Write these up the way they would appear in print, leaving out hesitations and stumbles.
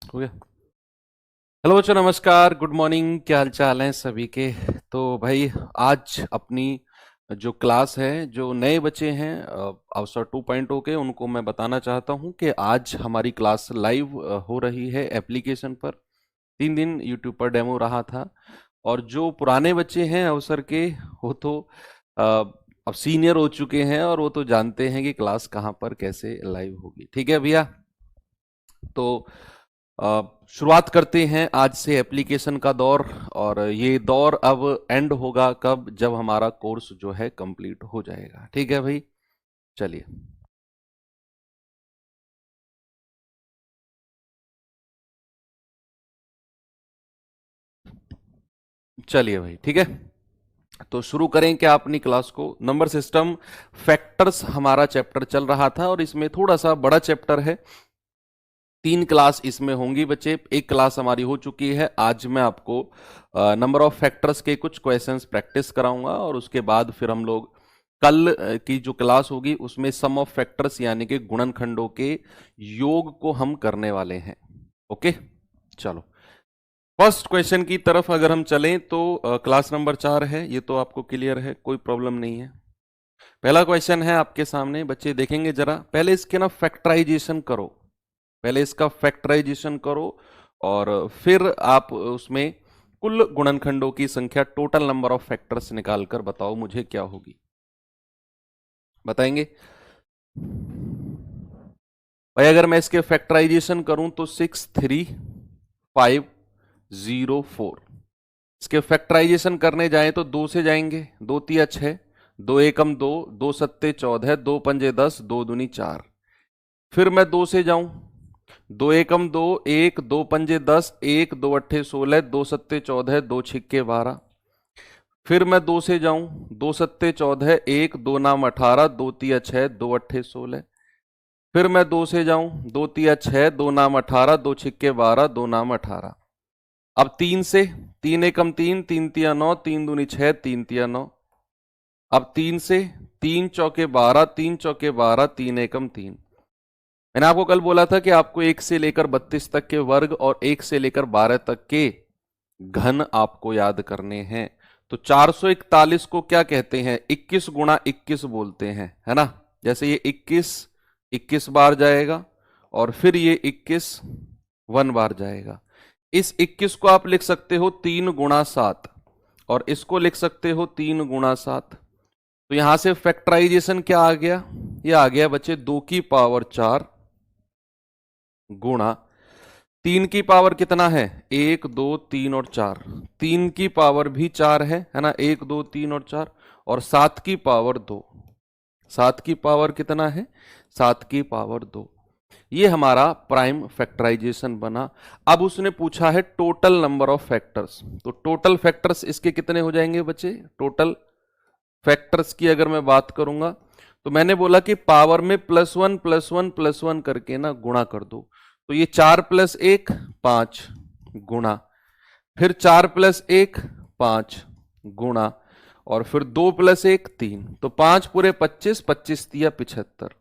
हो गया। हेलो बच्चों, नमस्कार, गुड मॉर्निंग। क्या हाल चाल हैं सभी के। तो भाई आज अपनी जो क्लास है, जो नए बच्चे हैं अवसर 2.0 के, उनको मैं बताना चाहता हूं कि आज हमारी क्लास लाइव हो रही है एप्लीकेशन पर। 3 दिन यूट्यूब पर डेमो रहा था। और जो पुराने बच्चे हैं अवसर के, वो तो अ, अब सीनियर हो चुके हैं और वो तो जानते हैं कि क्लास कहाँ पर कैसे लाइव होगी। ठीक है भैया। तो शुरुआत करते हैं आज से एप्लीकेशन का दौर। और ये दौर अब एंड होगा कब? जब हमारा कोर्स जो है कंप्लीट हो जाएगा। ठीक है भाई, चलिए। चलिए भाई, ठीक है। तो शुरू करें क्या अपनी क्लास को। नंबर सिस्टम फैक्टर्स हमारा चैप्टर चल रहा था और इसमें थोड़ा सा बड़ा चैप्टर है। 3 क्लास इसमें होंगी बच्चे। एक क्लास हमारी हो चुकी है। आज मैं आपको नंबर ऑफ फैक्टर्स के कुछ क्वेश्चंस प्रैक्टिस कराऊंगा और उसके बाद फिर हम लोग कल की जो क्लास होगी उसमें सम ऑफ फैक्टर्स यानी कि गुणनखंडों के योग को हम करने वाले हैं। ओके, चलो। फर्स्ट क्वेश्चन की तरफ अगर हम चलें तो क्लास नंबर 4 है, ये तो आपको क्लियर है, कोई प्रॉब्लम नहीं है। पहला क्वेश्चन है आपके सामने, बच्चे देखेंगे जरा। पहले इसके ना फैक्टराइजेशन करो, पहले इसका फैक्टराइजेशन करो और फिर आप उसमें कुल गुणनखंडों की संख्या, टोटल नंबर ऑफ फैक्टर्स निकालकर बताओ मुझे क्या होगी। बताएंगे भाई? अगर मैं इसके फैक्टराइजेशन करूं तो 63504। इसके फैक्टराइजेशन करने जाएं तो 2 से जाएंगे, 2 तिया 6, 2 एकम 2, 2 सत्ते 14, 2 पंजे 10, 2 दूनी 4। फिर मैं 2 से जाऊं, 2 एकम 2, 1, 2 पंजे 10, 1, 2 अट्ठे 16, 2 सत्ते 14, 2 छिक्के 12। फिर मैं 2 से जाऊं, 2 सत्ते 14, 1, 2 नाम 18, 2 तिया 6, 2 अट्ठे 16। फिर मैं 2 से जाऊं, 2 तिया 6, 2 नाम 18, 2 छिक्के 12, 2 नाम 18। अब 3 से, 3 एकम 3, 3 तिया 9, 3 दूनी 6, 3 तिया 9। अब 3 से, 3 चौके 12, 3 चौके 12, 3 एकम 3। मैंने आपको कल बोला था कि आपको 1 से लेकर 32 तक के वर्ग और 1 से लेकर 12 तक के घन आपको याद करने हैं। तो 441 को क्या कहते हैं? 21 गुणा 21 बोलते हैं, है ना। जैसे ये 21 21 बार जाएगा और फिर ये 21 1 बार जाएगा। इस 21 को आप लिख सकते हो 3 गुणा 7 और इसको लिख सकते हो 3 गुणा 7। तो यहां से फैक्टराइजेशन क्या आ गया? ये आ गया बच्चे 2 की पावर 4 गुणा 3 की पावर कितना है? 1 2 3 और 4। 3 की पावर भी 4 है ना, 1 2 3 और 4। और 7 की पावर 2। 7 की पावर कितना है? 7 की पावर 2। ये हमारा प्राइम फैक्टराइजेशन बना। अब उसने पूछा है टोटल नंबर ऑफ फैक्टर्स। तो टोटल फैक्टर्स इसके कितने हो जाएंगे बच्चे? टोटल फैक्टर्स की अगर मैं बात करूंगा तो मैंने बोला कि पावर में +1 +1 +1 करके ना गुणा कर दो। तो ये 4 + 1 5 गुणा, फिर 4 + 1 5 गुणा, और फिर 2 + 1 3। तो 5 पूरे 25, 25 तिया 75।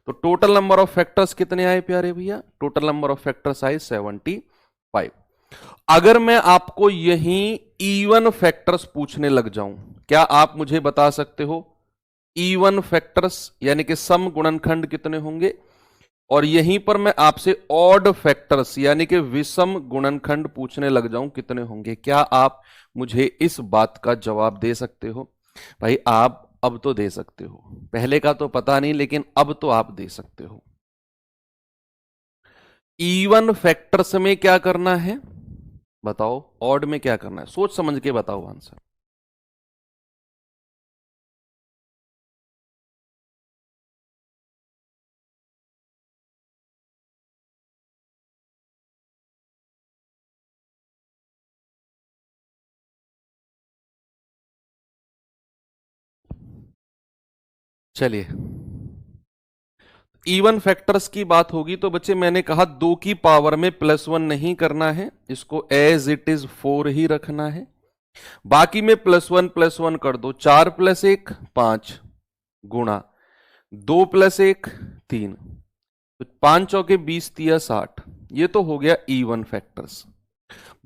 तो टोटल नंबर ऑफ फैक्टर्स कितने आए प्यारे भैया? टोटल नंबर ऑफ फैक्टर्स आए 75। अगर मैं आपको यही इवन फैक्टर्स पूछने लग जाऊं, क्या आप मुझे बता सकते हो इवन फैक्टर्स यानी कि सम गुणनखंड कितने होंगे? और यहीं पर मैं आपसे ऑड फैक्टर्स यानी कि विषम गुणनखंड पूछने लग जाऊं, कितने होंगे? क्या आप मुझे इस बात का जवाब दे सकते हो? भाई आप अब तो दे सकते हो, पहले का तो पता नहीं, लेकिन अब तो आप दे सकते हो। इवन फैक्टर्स में क्या करना है बताओ, ऑड में क्या करना है? सोच समझ के बताओ आंसर। चलिए, इवन फैक्टर्स की बात होगी तो बच्चे मैंने कहा 2 की पावर में +1 नहीं करना है, इसको एज इट इज 4 ही रखना है। बाकी में +1 कर दो। 4 + 1 5 गुणा 2 + 1 3। तो 5 चौके 20 तिया 60, ये तो हो गया इवन फैक्टर्स।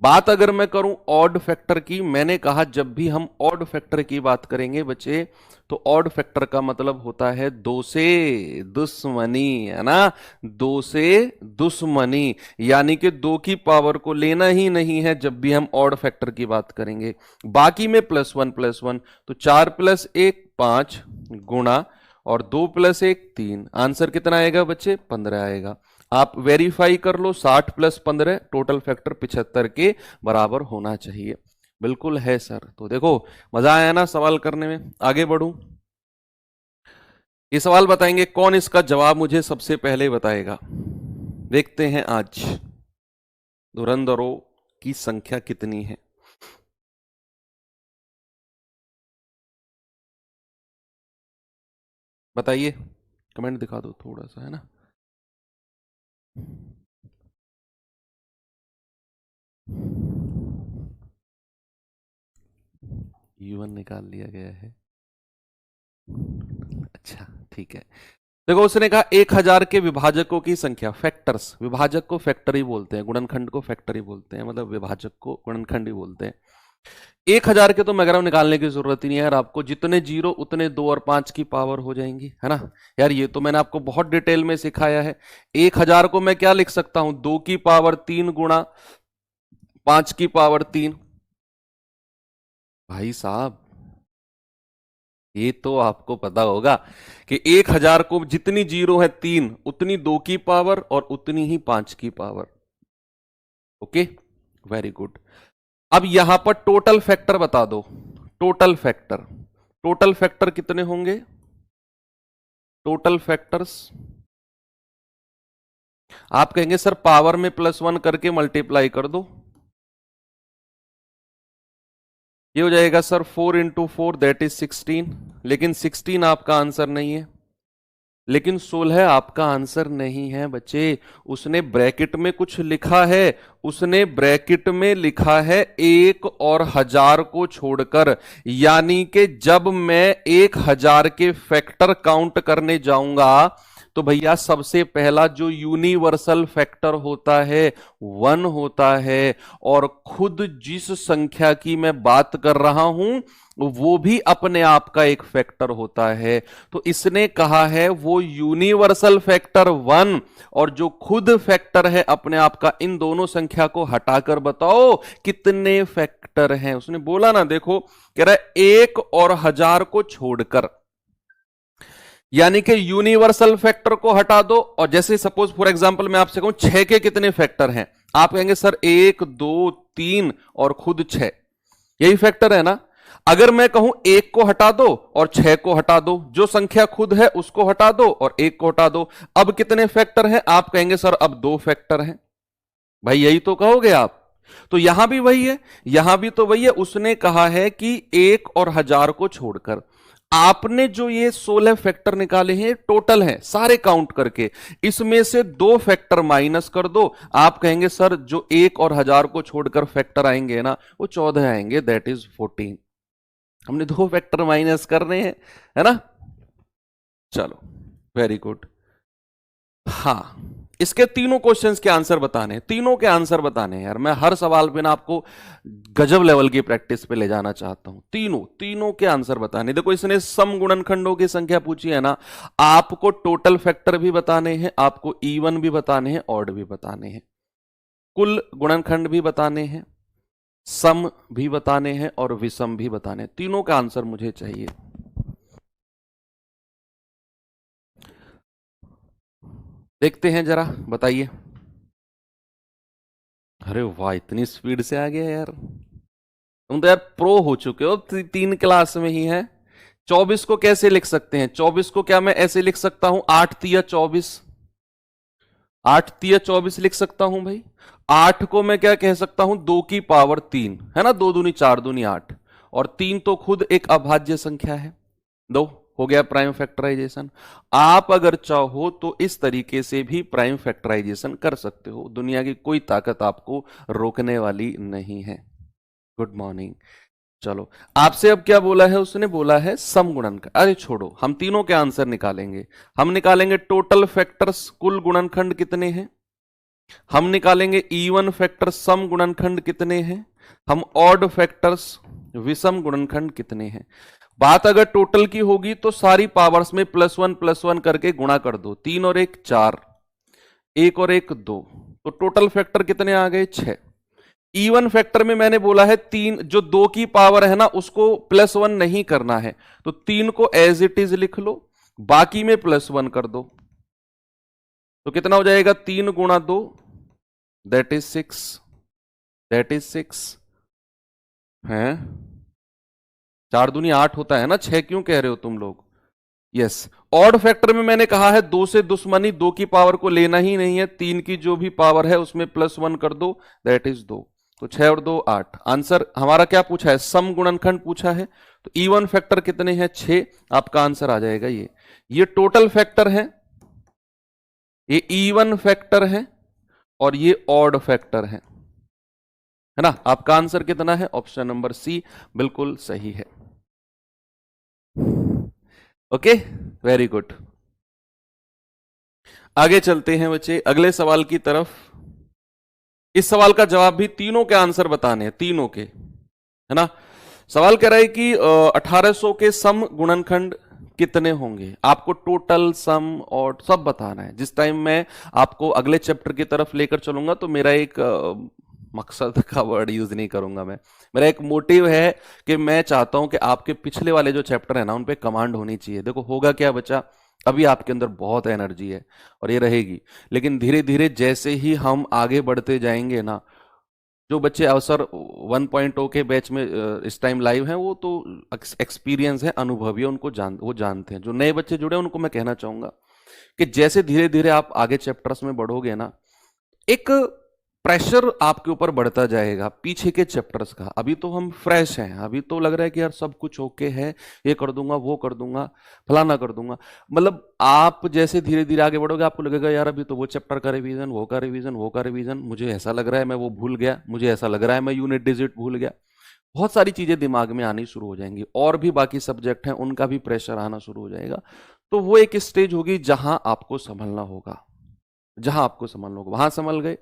बात अगर मैं करूं ऑड फैक्टर की, मैंने कहा जब भी हम ऑड फैक्टर की बात करेंगे बच्चे, तो ऑड फैक्टर का मतलब होता है दो से दुश्मनी, है ना, दो से दुश्मनी, यानी कि दो की पावर को लेना ही नहीं है जब भी हम ऑड फैक्टर की बात करेंगे। बाकी में प्लस वन, तो 4 + 1 5 गुणा और 2 + 1 3, आंसर कितना आएगा बच्चे? 15 आएगा। आप वेरीफाई कर लो, 60 + 15 टोटल फैक्टर 75 के बराबर होना चाहिए। बिल्कुल है सर। तो देखो मजा आया ना सवाल करने में। आगे बढ़ूं, ये सवाल बताएंगे कौन, इसका जवाब मुझे सबसे पहले बताएगा। देखते हैं आज धुरंधरों की संख्या कितनी है। बताइए, कमेंट दिखा दो थोड़ा सा, है ना। U1 निकाल लिया गया है। अच्छा ठीक है। देखो उसने कहा 1000 के विभाजकों की संख्या, फैक्टर्स, विभाजक को फैक्टर ही बोलते हैं, गुणनखंड को फैक्टर ही बोलते हैं, मतलब विभाजक को गुणनखंड ही बोलते हैं। 1000 के तो मैग्राम निकालने की जरूरत ही नहीं है यार, आपको जितने जीरो उतने 2 और 5 की पावर हो जाएंगी, है ना यार। ये तो मैंने आपको बहुत डिटेल में सिखाया है। 1000 को मैं क्या लिख सकता हूं? 2 की पावर 3 गुणा 5 की पावर 3। भाई साहब ये तो आपको पता होगा कि 1000 को जितनी जीरो है 3, उतनी 2 की पावर और उतनी ही 5 की पावर। Okay, very good. अब यहां पर टोटल फैक्टर बता दो। टोटल फैक्टर, टोटल फैक्टर कितने होंगे? टोटल फैक्टर्स आप कहेंगे सर पावर में +1 करके मल्टीप्लाई कर दो, ये हो जाएगा सर 4 × 4 दैट इज 16। लेकिन 16 आपका आंसर नहीं है, लेकिन 16 आपका आंसर नहीं है बच्चे। उसने ब्रैकेट में कुछ लिखा है, उसने ब्रैकेट में लिखा है 1 और 1000 को छोड़कर, यानी कि जब मैं 1000 के फैक्टर काउंट करने जाऊंगा तो भैया सबसे पहला जो यूनिवर्सल फैक्टर होता है 1 होता है, और खुद जिस संख्या की मैं बात कर रहा हूं वो भी अपने आप का एक फैक्टर होता है। तो इसने कहा है वो यूनिवर्सल फैक्टर 1 और जो खुद फैक्टर है अपने आप का, इन दोनों संख्या को हटाकर बताओ कितने फैक्टर हैं। उसने बोला ना, देखो कह रहा है 1 और 1000 को छोड़कर, यानी कि यूनिवर्सल फैक्टर को हटा दो। और जैसे सपोज फॉर एग्जांपल मैं आपसे कहूं 6 के कितने फैक्टर हैं, आप कहेंगे सर 1 2 3 और खुद 6, यही फैक्टर है ना। अगर मैं कहूं 1 को हटा दो और 6 को हटा दो, जो संख्या खुद है उसको हटा दो और 1 को हटा दो, अब कितने फैक्टर हैं? आप कहेंगे सर अब 2 फैक्टर हैं। भाई यही तो कहोगे आप। तो यहां भी वही है, यहां भी तो वही है। उसने कहा है कि 1 और 1000 को छोड़कर आपने जो ये 16 फैक्टर निकाले हैं टोटल हैं सारे काउंट करके, इसमें से 2 फैक्टर माइनस कर दो। आप कहेंगे सर जो 1 और 1000 को छोड़कर फैक्टर आएंगे ना वो 14 आएंगे, दैट इज 14। हमने 2 फैक्टर माइनस करने हैं, है ना। चलो वेरी गुड। हाँ, इसके तीनों क्वेश्चंस के आंसर बताने, तीनों के आंसर बताने यार। मैं हर सवाल पे ना आपको गजब लेवल की प्रैक्टिस पे ले जाना चाहता हूं। तीनों के आंसर बताने। देखो इसने सम गुणनखंडों की संख्या पूछी है ना, आपको टोटल फैक्टर भी बताने हैं, आपको इवन भी बताने हैं, ऑड भी बताने हैं, कुल गुणनखंड भी बताने हैं, सम भी बताने हैं और विषम भी बताने हैं। तीनों का आंसर मुझे चाहिए। देखते हैं जरा, बताइए। अरे वाह, इतनी स्पीड से आ गया यार, तुम तो यार प्रो हो चुके हो, 3 क्लास में ही है। 24 को कैसे लिख सकते हैं? 24 को क्या मैं ऐसे लिख सकता हूं 8 तिया 24, 8 तिया 24 लिख सकता हूं भाई। 8 को मैं क्या कह सकता हूं 2 की पावर 3, है ना, 2 दूनी 4 दूनी 8, और 3 तो खुद एक अभाज्य संख्या है। 2 हो गया प्राइम फैक्टराइजेशन। आप अगर चाहो तो इस तरीके से भी प्राइम फैक्टराइजेशन कर सकते हो, दुनिया की कोई ताकत आपको रोकने वाली नहीं है। Good morning. चलो, आपसे अब क्या बोला है, उसने बोला है सम गुणनखंड। अरे छोड़ो, हम तीनों के आंसर निकालेंगे। हम निकालेंगे टोटल फैक्टर्स, कुल गुणनखंड कितने हैं, हम निकालेंगे इवन फैक्टर्स, सम गुणनखंड कितने हैं, हम ऑड फैक्टर्स, विषम गुणनखंड कितने हैं। बात अगर टोटल की होगी तो सारी पावर्स में प्लस वन करके गुणा कर दो। 3 और 1 4, 1 और 1 2, तो टोटल फैक्टर कितने आ गए 6। इवन फैक्टर में मैंने बोला है 3, जो 2 की पावर है ना उसको +1 नहीं करना है, तो 3 को एज इट इज लिख लो, बाकी में +1 कर दो, तो कितना हो जाएगा 3 गुणा 2 दैट इज 6 है। 4 दूनी 8 होता है ना, 6 क्यों कह रहे हो तुम लोग। यस, ऑड फैक्टर में मैंने कहा है 2 से दुश्मनी, 2 की पावर को लेना ही नहीं है, 3 की जो भी पावर है उसमें +1 कर दो दैट इज 2, तो 6 और 2 8। आंसर हमारा क्या पूछा है, सम गुणनखंड पूछा है, तो इवन फैक्टर कितने हैं 6, आपका आंसर आ जाएगा ये टोटल फैक्टर है, ये इवन फैक्टर है और ये ऑड फैक्टर है ना। आपका आंसर कितना है, ऑप्शन नंबर सी बिल्कुल सही है। Okay, very good. आगे चलते हैं बच्चे अगले सवाल की तरफ। इस सवाल का जवाब भी तीनों के आंसर बताने हैं, तीनों के, है ना। सवाल कह रहा है कि 1800 के सम गुणनखंड कितने होंगे। आपको टोटल, सम और सब बताना है। जिस टाइम मैं आपको अगले चैप्टर की तरफ लेकर चलूंगा तो मेरा एक मकसद का वर्ड यूज नहीं करूंगा मैं, मेरा एक मोटिव है कि मैं चाहता हूं कि आपके पिछले वाले जो चैप्टर है ना उन पे कमांड होनी चाहिए। देखो होगा क्या बच्चा, अभी आपके अंदर बहुत एनर्जी है और ये रहेगी, लेकिन धीरे धीरे जैसे ही हम आगे बढ़ते जाएंगे ना, जो बच्चे अवसर 1.0 के बैच में इस टाइम लाइव हैं वो तो एक्सपीरियंस है, अनुभवी है, वो जानते हैं। जो नए बच्चे जुड़े हैं उनको मैं कहना चाहूंगा कि जैसे धीरे धीरे आप आगे चैप्टर्स में बढ़ोगे ना, एक प्रेशर आपके ऊपर बढ़ता जाएगा पीछे के चैप्टर्स का। अभी तो हम फ्रेश हैं, अभी तो लग रहा है कि यार सब कुछ ओके है, ये कर दूंगा, वो कर दूंगा, फलाना कर दूंगा। मतलब आप जैसे धीरे धीरे आगे बढ़ोगे आपको लगेगा यार अभी तो वो चैप्टर का रिवीजन, वो का रिवीजन, वो का रिवीजन, मुझे ऐसा लग रहा है मैं वो भूल गया, मुझे ऐसा लग रहा है मैं यूनिट डिजिट भूल गया। बहुत सारी चीजें दिमाग में आनी शुरू हो जाएंगी, और भी बाकी सब्जेक्ट हैं उनका भी प्रेशर आना शुरू हो जाएगा। तो वो एक स्टेज होगी जहां आपको संभलना होगा, वहां संभल गए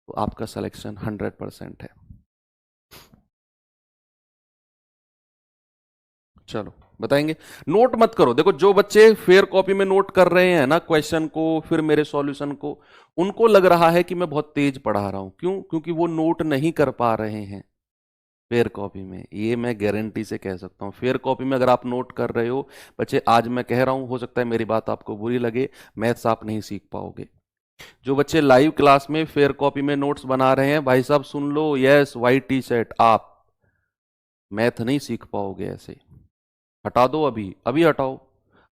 तो आपका सिलेक्शन 100% है। चलो बताएंगे, नोट मत करो। देखो जो बच्चे फेयर कॉपी में नोट कर रहे हैं ना क्वेश्चन को, फिर मेरे सॉल्यूशन को, उनको लग रहा है कि मैं बहुत तेज पढ़ा रहा हूं। क्यों? क्योंकि वो नोट नहीं कर पा रहे हैं फेयर कॉपी में। ये मैं गारंटी से कह सकता हूं, फेयर कॉपी में अगर आप नोट कर रहे हो बच्चे, आज मैं कह रहा हूं, हो सकता है मेरी बात आपको बुरी लगे, मैथ्स आप नहीं सीख पाओगे। जो बच्चे लाइव क्लास में फेयर कॉपी में नोट्स बना रहे हैं, भाई साहब सुन लो, यस वाइट टी शर्ट, आप मैथ नहीं सीख पाओगे ऐसे। हटा दो, अभी अभी हटाओ।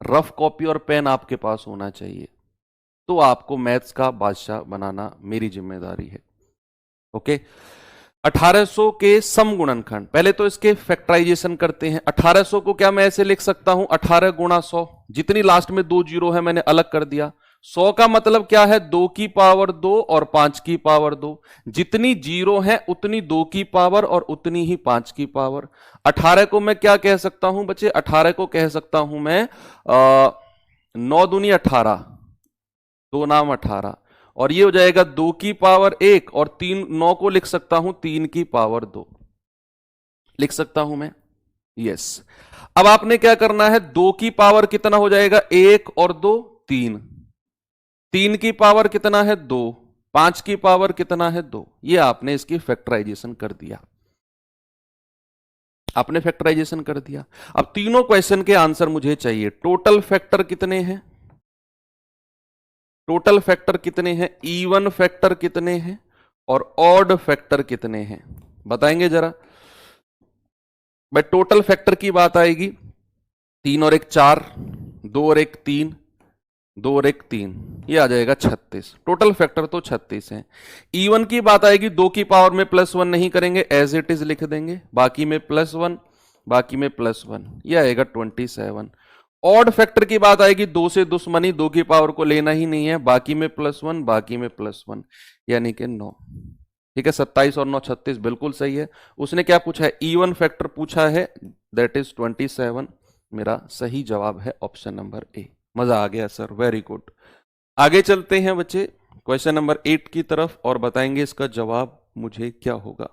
रफ कॉपी और पेन आपके पास होना चाहिए, तो आपको मैथ्स का बादशाह बनाना मेरी जिम्मेदारी है। ओके, 1800 के सम गुणनखंड, पहले तो इसके फैक्टराइजेशन करते हैं। 1800 को क्या मैं ऐसे लिख सकता हूं, 18 गुणा 100, जितनी लास्ट में 2 जीरो है मैंने अलग कर दिया। 100 का मतलब क्या है, 2 की पावर 2 और 5 की पावर 2, जितनी जीरो है उतनी 2 की पावर और उतनी ही 5 की पावर। 18 को मैं क्या कह सकता हूं बच्चे, 18 को कह सकता हूं मैं 9 दूनी 18, 2 नाम 18, और ये हो जाएगा 2 की पावर 1 और 3, 9 को लिख सकता हूं 3 की पावर 2 लिख सकता हूं मैं। यस, अब आपने क्या करना है, 2 की पावर कितना हो जाएगा, 1 और 2 3, 3 की पावर कितना है 2, 5 की पावर कितना है 2। ये आपने इसकी फैक्टराइजेशन कर दिया, आपने फैक्टराइजेशन कर दिया। अब तीनों क्वेश्चन के आंसर मुझे चाहिए। टोटल फैक्टर कितने हैं, टोटल फैक्टर कितने हैं, इवन फैक्टर कितने हैं और ऑड फैक्टर कितने हैं, बताएंगे जरा। भाई टोटल फैक्टर की बात आएगी, 3 और 1 4, 2 और 1 3, 2 और 1 3, ये आ जाएगा 36। टोटल फैक्टर तो 36 है। इवन की बात आएगी, 2 की पावर में +1 नहीं करेंगे, एज इट इज लिख देंगे, बाकी में +1, बाकी में +1, ये आएगा 27। ऑड फैक्टर की बात आएगी, 2 से दुश्मनी, 2 की पावर को लेना ही नहीं है, बाकी में +1, बाकी में +1, यानी कि 9, ठीक है, 27 और 9 36 बिल्कुल सही है। उसने क्या पूछा है, इवन फैक्टर पूछा है, दैट इज 27। मेरा सही जवाब है ऑप्शन नंबर ए। मजा आ गया सर, वेरी गुड। आगे चलते हैं बच्चे क्वेश्चन नंबर 8 की तरफ और बताएंगे इसका जवाब मुझे क्या होगा।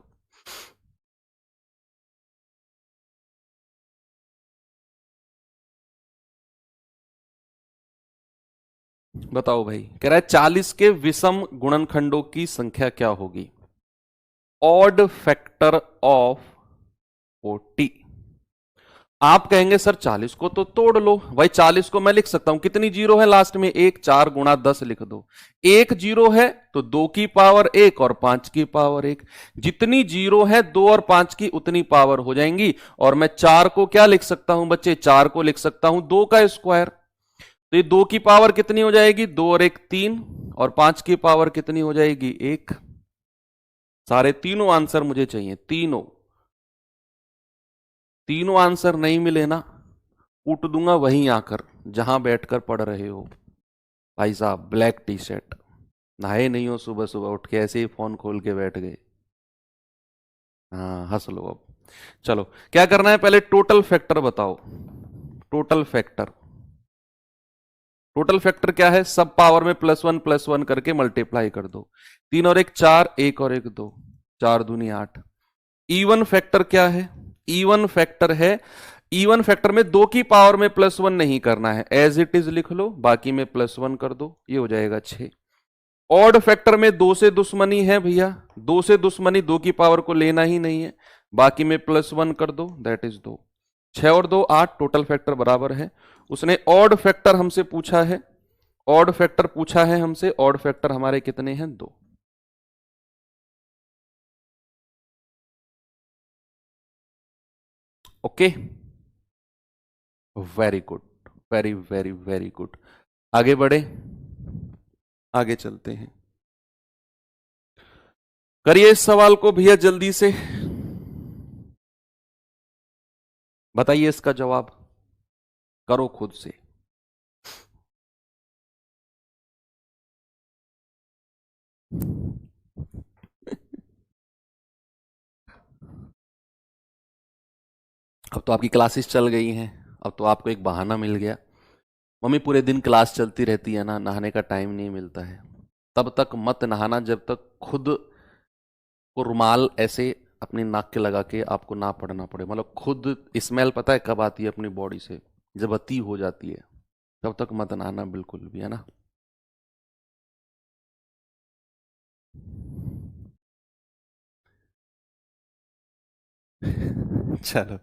बताओ भाई, कह रहा है 40 के विषम गुणनखंडों की संख्या क्या होगी? Odd factor of 40। आप कहेंगे सर 40 को तो तोड़ लो। भाई 40 को मैं लिख सकता हूं, कितनी जीरो है लास्ट में? एक, 4 गुणा 10 लिख दो। एक जीरो है तो 2 की पावर 1 और 5 की पावर 1। जितनी जीरो है 2 और 5 की उतनी पावर हो जाएंगी। और मैं 4 को क्या लिख सकता हूं बच्चे? 4 को लिख सकता हूं 2 का स्क्वायर। तो ये 2 की पावर कितनी हो जाएगी? 2 और 1 3, और 5 की पावर कितनी हो जाएगी? 1। सारे तीनों आंसर मुझे चाहिए, तीनों। तीनों आंसर नहीं मिले ना, कूट दूंगा वहीं आकर जहां बैठकर पढ़ रहे हो। भाई साहब ब्लैक टी शर्ट, नहाए नहीं हो, सुबह सुबह उठ के ऐसे ही फोन खोल के बैठ गए। हाँ हंस लो अब। चलो क्या करना है, पहले टोटल फैक्टर बताओ। टोटल फैक्टर, टोटल फैक्टर क्या है? सब पावर में प्लस वन करके मल्टीप्लाई कर दो। 3 और 1 4, 1 और 1 2, 4 दूनी 8। इवन फैक्टर क्या है? इवन फैक्टर है, इवन फैक्टर में 2 की पावर में +1 नहीं करना है, एज इट इज लिख लो, बाकी में +1 कर दो, ये हो जाएगा 6। ऑड फैक्टर में 2 से दुश्मनी है भैया, 2 से दुश्मनी, 2 की पावर को लेना ही नहीं है, बाकी में +1 कर दो, दैट इज 2। 6 और 2 8, टोटल फैक्टर बराबर है। उसने ऑड फैक्टर हमसे पूछा है, ऑड फैक्टर पूछा है हमसे, ऑड फैक्टर हमारे कितने हैं? 2। Okay, very good, very very very good. आगे बढ़े, आगे चलते हैं। करिए इस सवाल को भैया जल्दी से, बताइए इसका जवाब, करो खुद से। अब तो आपकी क्लासेस चल गई हैं, अब तो आपको एक बहाना मिल गया। मम्मी पूरे दिन क्लास चलती रहती है ना, नहाने का टाइम नहीं मिलता है। तब तक मत नहाना जब तक खुद को रुमाल ऐसे अपनी नाक के लगा के आपको ना पढ़ना पड़े। मतलब खुद स्मेल पता है कब आती है अपनी बॉडी से? जब अति हो जाती है, तब तक मत नहाना बिल्कुल भी, है ना। चलो,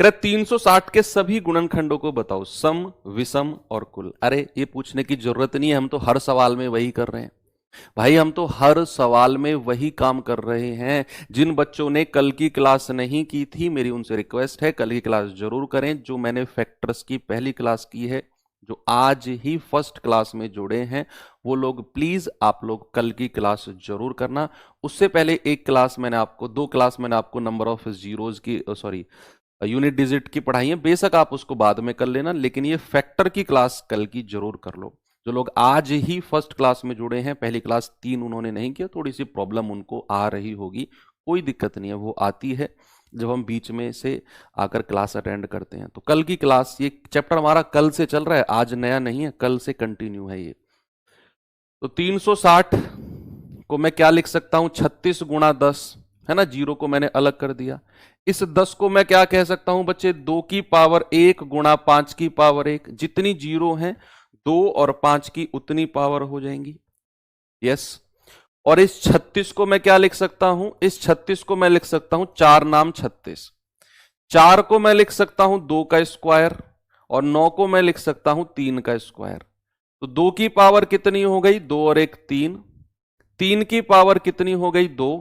कह 360 के सभी गुणनखंडों को बताओ, सम विषम और कुल। अरे ये पूछने की जरूरत नहीं है, हम तो हर सवाल में वही कर रहे हैं भाई, हम तो हर सवाल में वही काम कर रहे हैं। जिन बच्चों ने कल की क्लास नहीं की थी, मेरी उनसे रिक्वेस्ट है कल की क्लास जरूर करें। जो मैंने फैक्टर्स की पहली क्लास की है, जो आज ही फर्स्ट क्लास में जुड़े हैं, वो लोग प्लीज आप लोग कल की क्लास जरूर करना। उससे पहले एक क्लास मैंने आपको, 2 क्लास मैंने आपको नंबर ऑफ जीरोज की, सॉरी यूनिट डिजिट की पढ़ाई है। बेशक आप उसको बाद में कर लेना, लेकिन ये फैक्टर की क्लास कल की जरूर कर लो। जो लोग आज ही फर्स्ट क्लास में जुड़े हैं, पहली क्लास 3 उन्होंने नहीं किया, थोड़ी सी प्रॉब्लम उनको आ रही होगी, कोई दिक्कत नहीं है, वो आती है जब हम बीच में से आकर क्लास अटेंड करते हैं। तो कल की क्लास, ये चैप्टर हमारा कल से चल रहा है, आज नया नहीं है, कल से कंटिन्यू है ये। तो 360 को मैं क्या लिख सकता हूं? 36 गुणा 10, है ना, जीरो को मैंने अलग कर दिया। इस 10 को मैं क्या कह सकता हूं बच्चे? 2 की पावर 1 गुणा 5 की पावर 1। जितनी जीरो है 2 और 5 की उतनी पावर हो जाएंगी। यस। और इस 36 को मैं क्या लिख सकता हूं? इस 36 को मैं लिख सकता हूं 4 नाम 36। 4 को मैं लिख सकता हूं 2 का स्क्वायर, और 9 को मैं लिख सकता हूं 3 का स्क्वायर। तो 2 की पावर कितनी हो गई? 2 और 1 3। 3 की पावर कितनी हो गई? 2।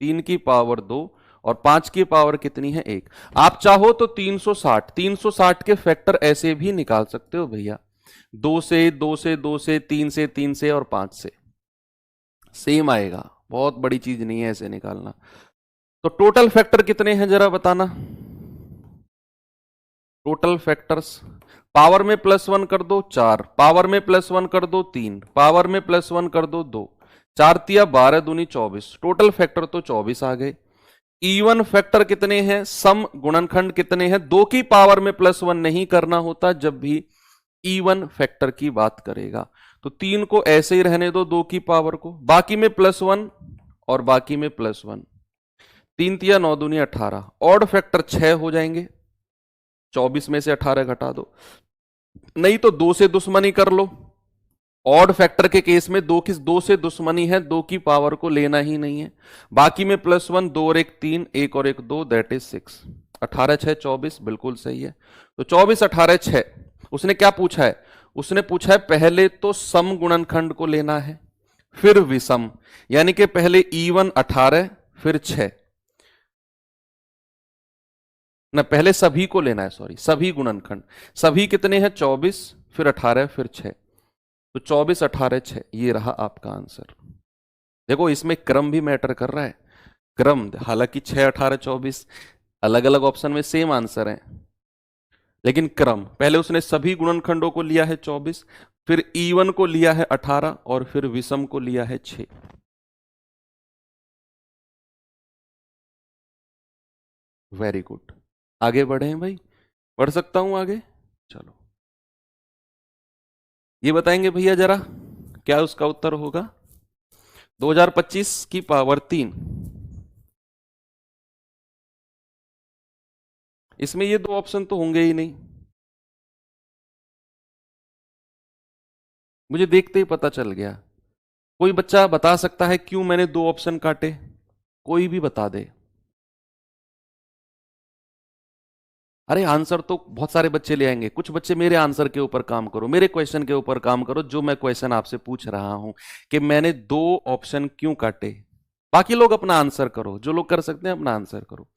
3 की पावर 2, और 5 की पावर कितनी है? 1। आप चाहो तो 360 के फैक्टर ऐसे भी निकाल सकते हो भैया, 2 से 2 से 2 से 3 से 3 से और 5 से, सेम आएगा, बहुत बड़ी चीज नहीं है ऐसे निकालना। तो टोटल फैक्टर कितने हैं जरा बताना। टोटल फैक्टर्स, पावर में +1 कर दो 4, पावर में +1 कर दो 3, पावर में +1 कर दो 2। 4 तिया 12 दूनी 24, टोटल फैक्टर तो 24 आ गए। इवन फैक्टर कितने हैं, सम गुणनखंड कितने हैं, 2 की पावर में +1 नहीं करना होता जब भी इवन फैक्टर की बात करेगा। तो 3 को ऐसे ही रहने दो 2 की पावर को, बाकी में +1 और बाकी में +1, 3 तिया 9 दूनी 18, ऑड फैक्टर 6 हो जाएंगे, 24 में से 18 घटा दो, नहीं तो 2 से दुश्मनी कर लो। ऑड फैक्टर के केस में 2 से दुश्मनी है, 2 की पावर को लेना ही नहीं है। बाकी में +1, 2 और 1 3, 1 और 1 2, दैट इज 6। 18 6 24, बिल्कुल सही है। तो 24 18 6। उसने क्या पूछा है, उसने पूछा है पहले तो सम गुणनखंड को लेना है फिर विषम, यानी कि पहले इवन 18 फिर 6 ना, पहले सभी को लेना है, सॉरी सभी गुणनखंड। सभी कितने हैं 24, फिर 18 फिर 6, तो 24 18 6, ये रहा आपका आंसर। देखो इसमें क्रम भी मैटर कर रहा है, क्रम, हालांकि 6 18 24 अलग अलग ऑप्शन में सेम आंसर है, लेकिन क्रम, पहले उसने सभी गुणनखंडों को लिया है 24, फिर इवन को लिया है 18 और फिर विषम को लिया है 6। वेरी गुड, आगे बढ़े हैं भाई, बढ़ सकता हूं आगे, चलो ये बताएंगे भैया जरा क्या उसका उत्तर होगा। 2025 की पावर 3, इसमें ये 2 ऑप्शन तो होंगे ही नहीं, मुझे देखते ही पता चल गया। कोई बच्चा बता सकता है क्यों मैंने 2 ऑप्शन काटे, कोई भी बता दे। अरे आंसर तो बहुत सारे बच्चे ले आएंगे, कुछ बच्चे मेरे आंसर के ऊपर काम करो, मेरे क्वेश्चन के ऊपर काम करो, जो मैं क्वेश्चन आपसे पूछ रहा हूं कि मैंने 2 ऑप्शन क्यों काटे। बाकी लोग अपना आंसर करो, जो लोग कर सकते हैं अपना आंसर करो।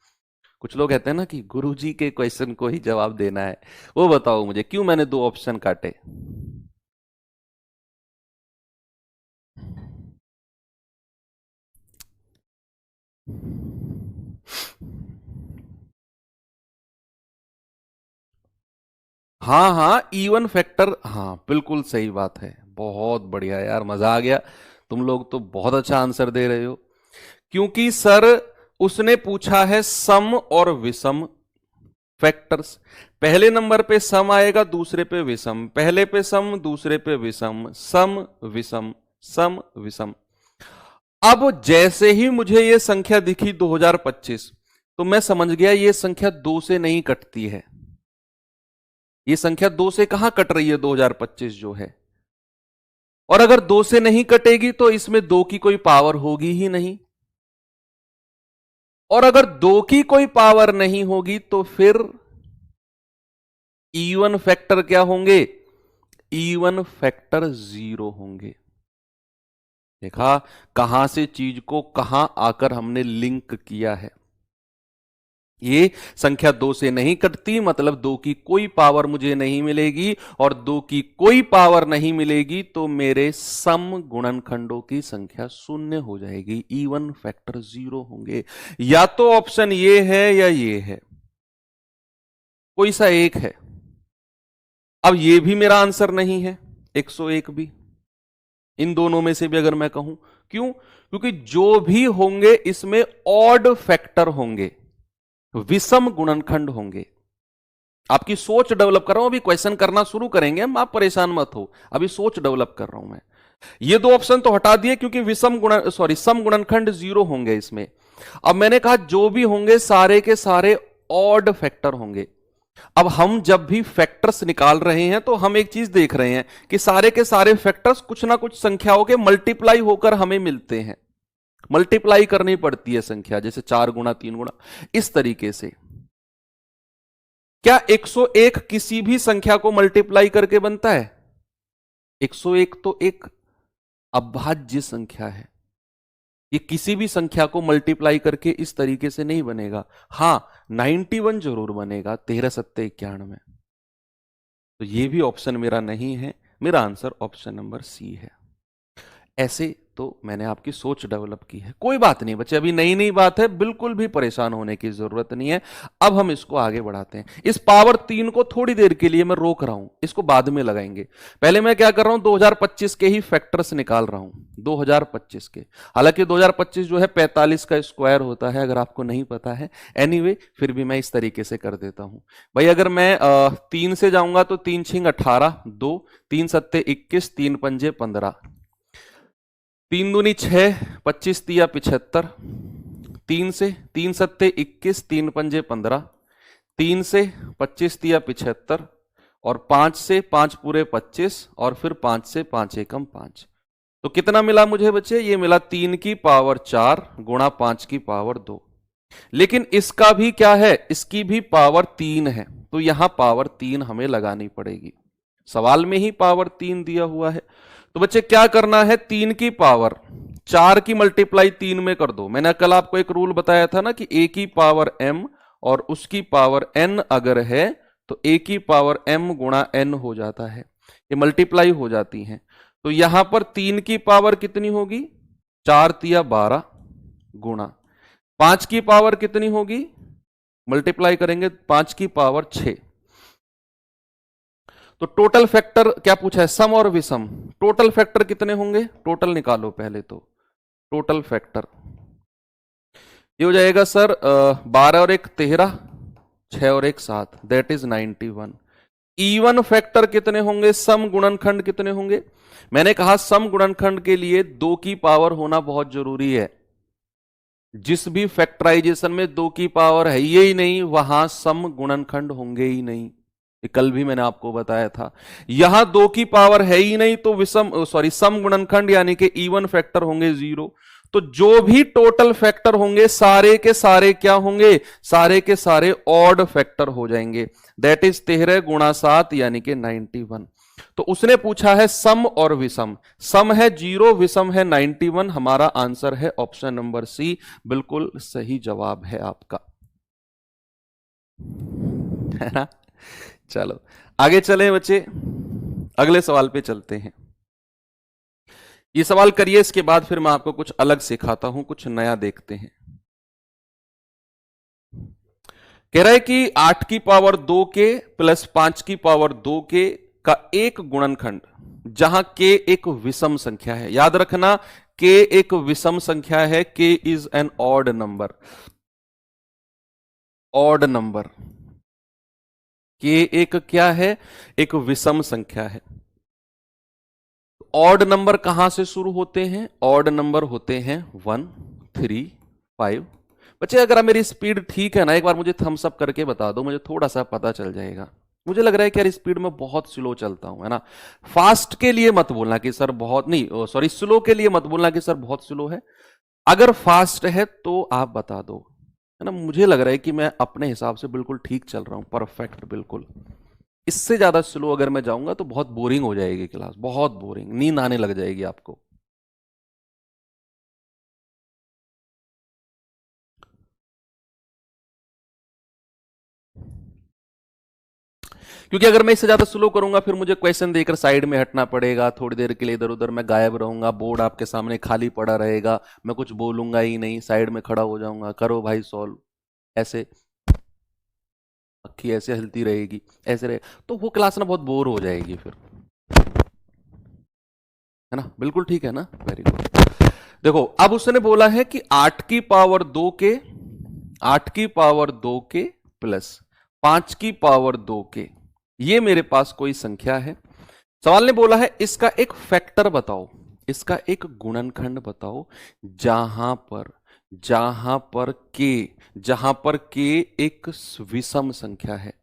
कुछ लोग कहते हैं ना कि गुरुजी के क्वेश्चन को ही जवाब देना है, वो बताओ मुझे क्यों मैंने 2 ऑप्शन काटे। हाँ हाँ इवन फैक्टर, हाँ बिल्कुल सही बात है, बहुत बढ़िया यार, मजा आ गया, तुम लोग तो बहुत अच्छा आंसर दे रहे हो। क्योंकि सर उसने पूछा है सम और विषम फैक्टर्स, पहले नंबर पे सम आएगा, दूसरे पे विषम, पहले पे सम दूसरे पे विषम, सम विषम सम विषम। अब जैसे ही मुझे ये संख्या दिखी 2025, तो मैं समझ गया ये संख्या 2 से नहीं कटती है, ये संख्या 2 से कहां कट रही है 2025 जो है, और अगर 2 से नहीं कटेगी तो इसमें 2 की कोई पावर होगी ही नहीं, और अगर 2 की कोई पावर नहीं होगी तो फिर इवन फैक्टर क्या होंगे, इवन फैक्टर 0 होंगे। देखा कहां से चीज को कहां आकर हमने लिंक किया है। ये संख्या 2 से नहीं कटती, मतलब 2 की कोई पावर मुझे नहीं मिलेगी, और 2 की कोई पावर नहीं मिलेगी तो मेरे सम गुणनखंडों की संख्या 0 हो जाएगी, इवन फैक्टर 0 होंगे। या तो ऑप्शन ये है या ये है, कोई सा एक है। अब ये भी मेरा आंसर नहीं है, 101 भी, इन दोनों में से भी अगर मैं कहूं, क्यों, क्योंकि जो भी होंगे इसमें ऑड फैक्टर होंगे, विषम गुणनखंड होंगे। आपकी सोच डेवलप कर रहा हूं, अभी क्वेश्चन करना शुरू करेंगे हम, आप परेशान मत हो, अभी सोच डेवलप कर रहा हूं मैं। ये 2 ऑप्शन तो हटा दिए क्योंकि सम गुणनखंड 0 होंगे इसमें। अब मैंने कहा जो भी होंगे सारे के सारे ऑड फैक्टर होंगे। अब हम जब भी फैक्टर्स निकाल रहे हैं तो हम एक चीज देख रहे हैं कि सारे के सारे फैक्टर्स कुछ ना कुछ संख्याओं के मल्टीप्लाई होकर हमें मिलते हैं, मल्टीप्लाई करनी पड़ती है संख्या, जैसे 4 गुणा 3 गुणा, इस तरीके से। क्या 101 किसी भी संख्या को मल्टीप्लाई करके बनता है? 101 तो एक अभाज्य संख्या है, ये किसी भी संख्या को मल्टीप्लाई करके इस तरीके से नहीं बनेगा। हां 91 जरूर बनेगा, 13 सत्ते 91। तो ये भी ऑप्शन मेरा नहीं है, मेरा आंसर ऑप्शन नंबर सी है। ऐसे तो मैंने आपकी सोच डेवलप की है। कोई बात नहीं बच्चे, अभी नई नई बात है, बिल्कुल भी परेशान होने की जरूरत नहीं है। अब हम इसको आगे बढ़ाते हैं। इस पावर 3 को थोड़ी देर के लिए मैं रोक रहा हूं, इसको बाद में लगाएंगे। पहले मैं क्या कर रहा हूं, 2025 के ही फैक्टर्स निकाल रहा हूं, 2025 के। हालांकि 2025 जो है 45 का स्क्वायर होता है, अगर आपको नहीं पता है। एनीवे फिर भी मैं इस तरीके से कर देता हूं भाई। अगर मैं 3 से जाऊंगा तो 3 छिंग 18, 2 3 सत्ते 21, 3 पंजे 15, 3 दूनी 6, 25 तिया 75, 3 से 3 सत्ते 21, 3 पंजे 15, 3 से 25 तिया 75, और 5 से 5 पूरे 25, और फिर 5 से 5 एकम 5। तो कितना मिला मुझे बच्चे, ये मिला 3 की पावर 4 गुणा 5 की पावर 2। लेकिन इसका भी क्या है, इसकी भी पावर 3 है, तो यहां पावर 3 हमें लगानी पड़ेगी। सवाल में ही पावर 3 दिया हुआ है। तो बच्चे क्या करना है, 3 की पावर 4 की मल्टीप्लाई 3 में कर दो। मैंने कल आपको एक रूल बताया था ना कि a की पावर m और उसकी पावर n अगर है तो a की पावर m गुणा n हो जाता है, ये मल्टीप्लाई हो जाती हैं। तो यहां पर 3 की पावर कितनी होगी, 4 तिया 12 गुणा 5 की पावर कितनी होगी, मल्टीप्लाई करेंगे 5 की पावर 6। तो टोटल फैक्टर क्या पूछा है, सम और विषम। टोटल फैक्टर कितने होंगे, टोटल निकालो पहले तो। टोटल फैक्टर ये हो जाएगा सर 12 और 1 13, 6 और 1 7, दैट इज 91। इवन फैक्टर कितने होंगे, सम गुणनखंड कितने होंगे। मैंने कहा सम गुणनखंड के लिए 2 की पावर होना बहुत जरूरी है। जिस भी फैक्टराइजेशन में 2 की पावर है ही नहीं, वहां सम गुणनखंड होंगे ही नहीं। कल भी मैंने आपको बताया था। यहां 2 की पावर है ही नहीं तो सम गुणनखंड यानी कि इवन फैक्टर होंगे 0। तो जो भी टोटल फैक्टर होंगे सारे के सारे क्या होंगे, सारे के सारे ऑड फैक्टर हो जाएंगे। दैट इज 13 गुणा 7 यानी कि 91। तो उसने पूछा है सम और विषम। सम है 0, विषम है 91। हमारा आंसर है ऑप्शन नंबर सी, बिल्कुल सही जवाब है आपका, है ना। चलो आगे चले बच्चे, अगले सवाल पे चलते हैं। ये सवाल करिए, इसके बाद फिर मैं आपको कुछ अलग सिखाता हूं, कुछ नया देखते हैं। कह रहा है कि 8 की पावर 2 के प्लस 5 की पावर 2 के का एक गुणनखंड जहां k एक विषम संख्या है। याद रखना k एक विषम संख्या है, k is an odd number. Odd number k एक क्या है, एक विषम संख्या है। ऑड नंबर कहां से शुरू होते हैं, ऑड नंबर होते हैं 1 3 5। बच्चे अगर मेरी स्पीड ठीक है ना, एक बार मुझे थम्स अप करके बता दो, मुझे थोड़ा सा पता चल जाएगा। मुझे लग रहा है कि यार स्पीड में बहुत स्लो चलता हूं, है ना। फास्ट के लिए मत बोलना कि सर बहुत नहीं, सॉरी स्लो के लिए मत बोलना कि सर बहुत स्लो है। अगर फास्ट है तो आप बता दो, है ना। मुझे लग रहा है कि मैं अपने हिसाब से बिल्कुल ठीक चल रहा हूं, परफेक्ट बिल्कुल। इससे ज्यादा स्लो अगर मैं जाऊंगा तो बहुत बोरिंग हो जाएगी क्लास, बहुत बोरिंग, नींद आने लग जाएगी आपको। क्योंकि अगर मैं इससे ज्यादा स्लो करूंगा फिर मुझे क्वेश्चन देकर साइड में हटना पड़ेगा, थोड़ी देर के लिए इधर उधर मैं गायब रहूंगा, बोर्ड आपके सामने खाली पड़ा रहेगा, मैं कुछ बोलूंगा ही नहीं, साइड में खड़ा हो जाऊंगा, करो भाई सॉल्व, ऐसे अक्खी ऐसे हिलती रहेगी, ऐसे रहे, तो वो क्लास ना बहुत बोर हो जाएगी फिर, है ना। बिल्कुल ठीक है ना, वेरी गुड। देखो अब उसने बोला है कि 8 की पावर 2 के, 8 की पावर 2 के प्लस 5 की पावर 2 के, ये मेरे पास कोई संख्या है। सवाल ने बोला है इसका एक फैक्टर बताओ, इसका एक गुणनखंड बताओ जहां पर k एक विषम संख्या है।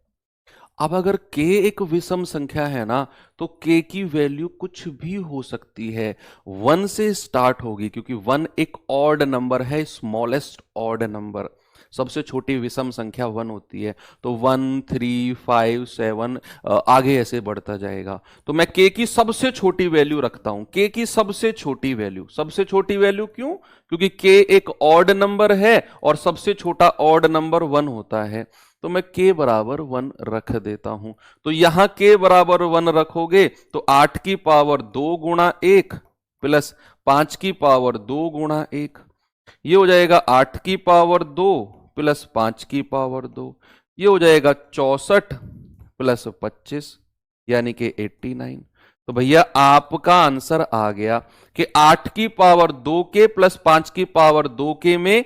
अब अगर k एक विषम संख्या है ना तो k की वैल्यू कुछ भी हो सकती है, 1 से स्टार्ट होगी, क्योंकि 1 एक ऑड नंबर है, स्मॉलेस्ट ऑड नंबर। सबसे छोटी विषम संख्या 1 होती है, तो 1 3 5 7 आगे ऐसे बढ़ता जाएगा। तो मैं k की सबसे छोटी वैल्यू रखता हूं, k की सबसे छोटी वैल्यू, सबसे छोटी वैल्यू क्यों, क्योंकि k एक ऑड नंबर है और सबसे छोटा ऑड नंबर 1 होता है। तो मैं k बराबर 1 रख देता हूं। तो यहां k बराबर 1 रखोगे तो 8 की पावर 2 गुणा 1 प्लस 5 की पावर 2 गुणा 1, ये हो जाएगा 8 की पावर 2 प्लस 5 की पावर 2, ये हो जाएगा 64 प्लस 25 यानी कि 89। तो भैया आपका आंसर आ गया कि 8 की पावर 2 के प्लस 5 की पावर 2 के में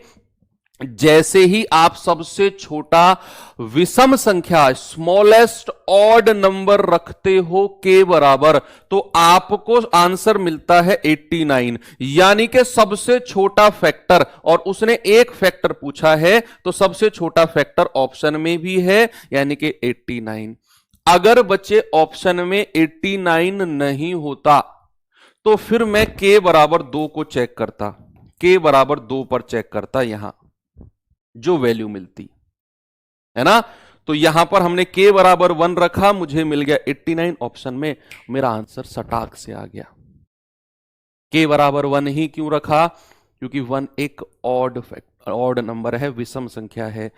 जैसे ही आप सबसे छोटा विषम संख्या स्मॉलेस्ट ऑड नंबर रखते हो के बराबर, तो आपको आंसर मिलता है 89, यानी कि सबसे छोटा फैक्टर, और उसने एक फैक्टर पूछा है तो सबसे छोटा फैक्टर ऑप्शन में भी है यानी कि 89। अगर बच्चे ऑप्शन में 89 नहीं होता तो फिर मैं के बराबर 2 को चेक करता, के बराबर 2 पर चेक करता, यहां जो वैल्यू मिलती है ना। तो यहां पर हमने के बराबर 1 रखा, मुझे मिल गया 89 ऑप्शन में, मेरा आंसर सटाक से आ गया। के बराबर 1 ही क्यों रखा? क्योंकि 1 एक ऑड नंबर है, विषम संख्या है।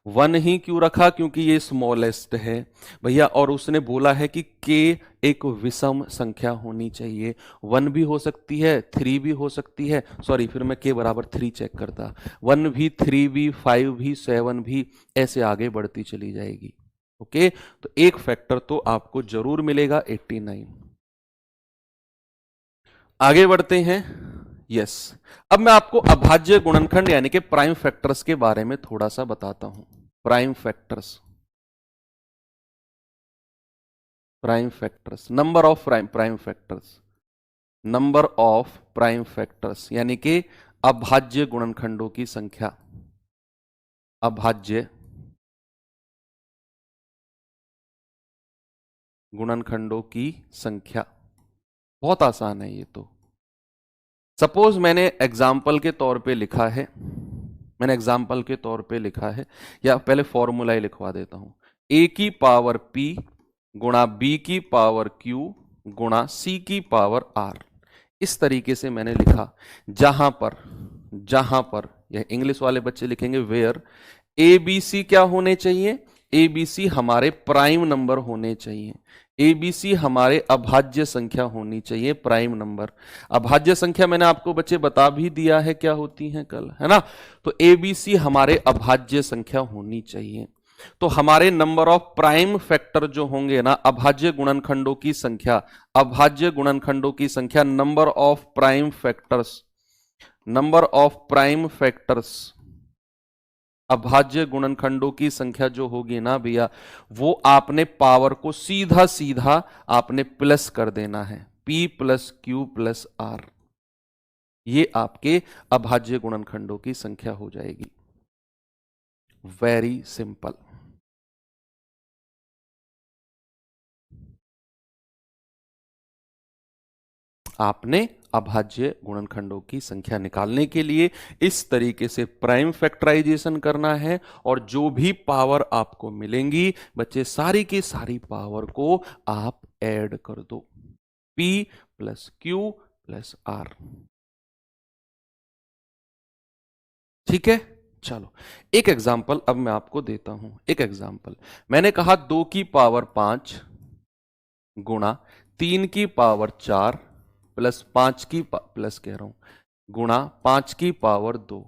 1 ही क्यों रखा? क्योंकि ये स्मॉलेस्ट है भैया, और उसने बोला है कि के एक विषम संख्या होनी चाहिए। 1 भी हो सकती है, 3 भी हो सकती है, सॉरी फिर मैं के बराबर 3 चेक करता, 1 भी, 3 भी, 5 भी, 7 भी, ऐसे आगे बढ़ती चली जाएगी। ओके, तो एक फैक्टर तो आपको जरूर मिलेगा 89। आगे बढ़ते हैं। यस, अब मैं आपको अभाज्य गुणनखंड यानी कि प्राइम फैक्टर्स के बारे में थोड़ा सा बताता हूं। Prime factors, prime factors, number of prime factors, number of prime factors यानी कि अभाज्य गुणनखंडों की संख्या। अभाज्य गुणनखंडों की संख्या बहुत आसान है ये तो। सपोज मैंने एग्जाम्पल के तौर पे लिखा है, मैंने एग्जाम्पल के तौर पे लिखा है, या पहले फॉर्मूला ही लिखवा देता हूं, a की पावर p गुणा b की पावर q गुणा c की पावर r। इस तरीके से मैंने लिखा, जहां पर यह इंग्लिश वाले बच्चे लिखेंगे वेयर ए बी सी क्या होने चाहिए, ए बी सी हमारे प्राइम नंबर होने चाहिए, ए बी सी हमारे अभाज्य संख्या होनी चाहिए, प्राइम नंबर। अभाज्य संख्या मैंने आपको बच्चे बता भी दिया है क्या होती है कल, है ना। तो ए बी सी हमारे अभाज्य संख्या होनी चाहिए। तो हमारे नंबर ऑफ प्राइम फैक्टर जो होंगे ना, अभाज्य गुणनखंडों की संख्या, अभाज्य गुणनखंडों की संख्या, number of prime factors, number of prime factors, अभाज्य गुणनखंडों की संख्या जो होगी ना भैया, वो आपने पावर को सीधा सीधा आपने प्लस कर देना है, p plus q plus r. ये आपके अभाज्य गुणनखंडों की संख्या हो जाएगी। Very simple. आपने अभाज्य गुणनखंडों की संख्या निकालने के लिए इस तरीके से प्राइम फैक्टराइजेशन करना है, और जो भी पावर आपको मिलेंगी बच्चे, सारी की सारी पावर को आप ऐड कर दो, p plus q plus r. ठीक है, चलो एक एग्जाम्पल अब मैं आपको देता हूं। एक एग्जाम्पल मैंने कहा 2 की पावर 5 गुणा 3 की पावर 4 प्लस 5 की प्लस कह रहा हूं गुणा 5 की पावर 2।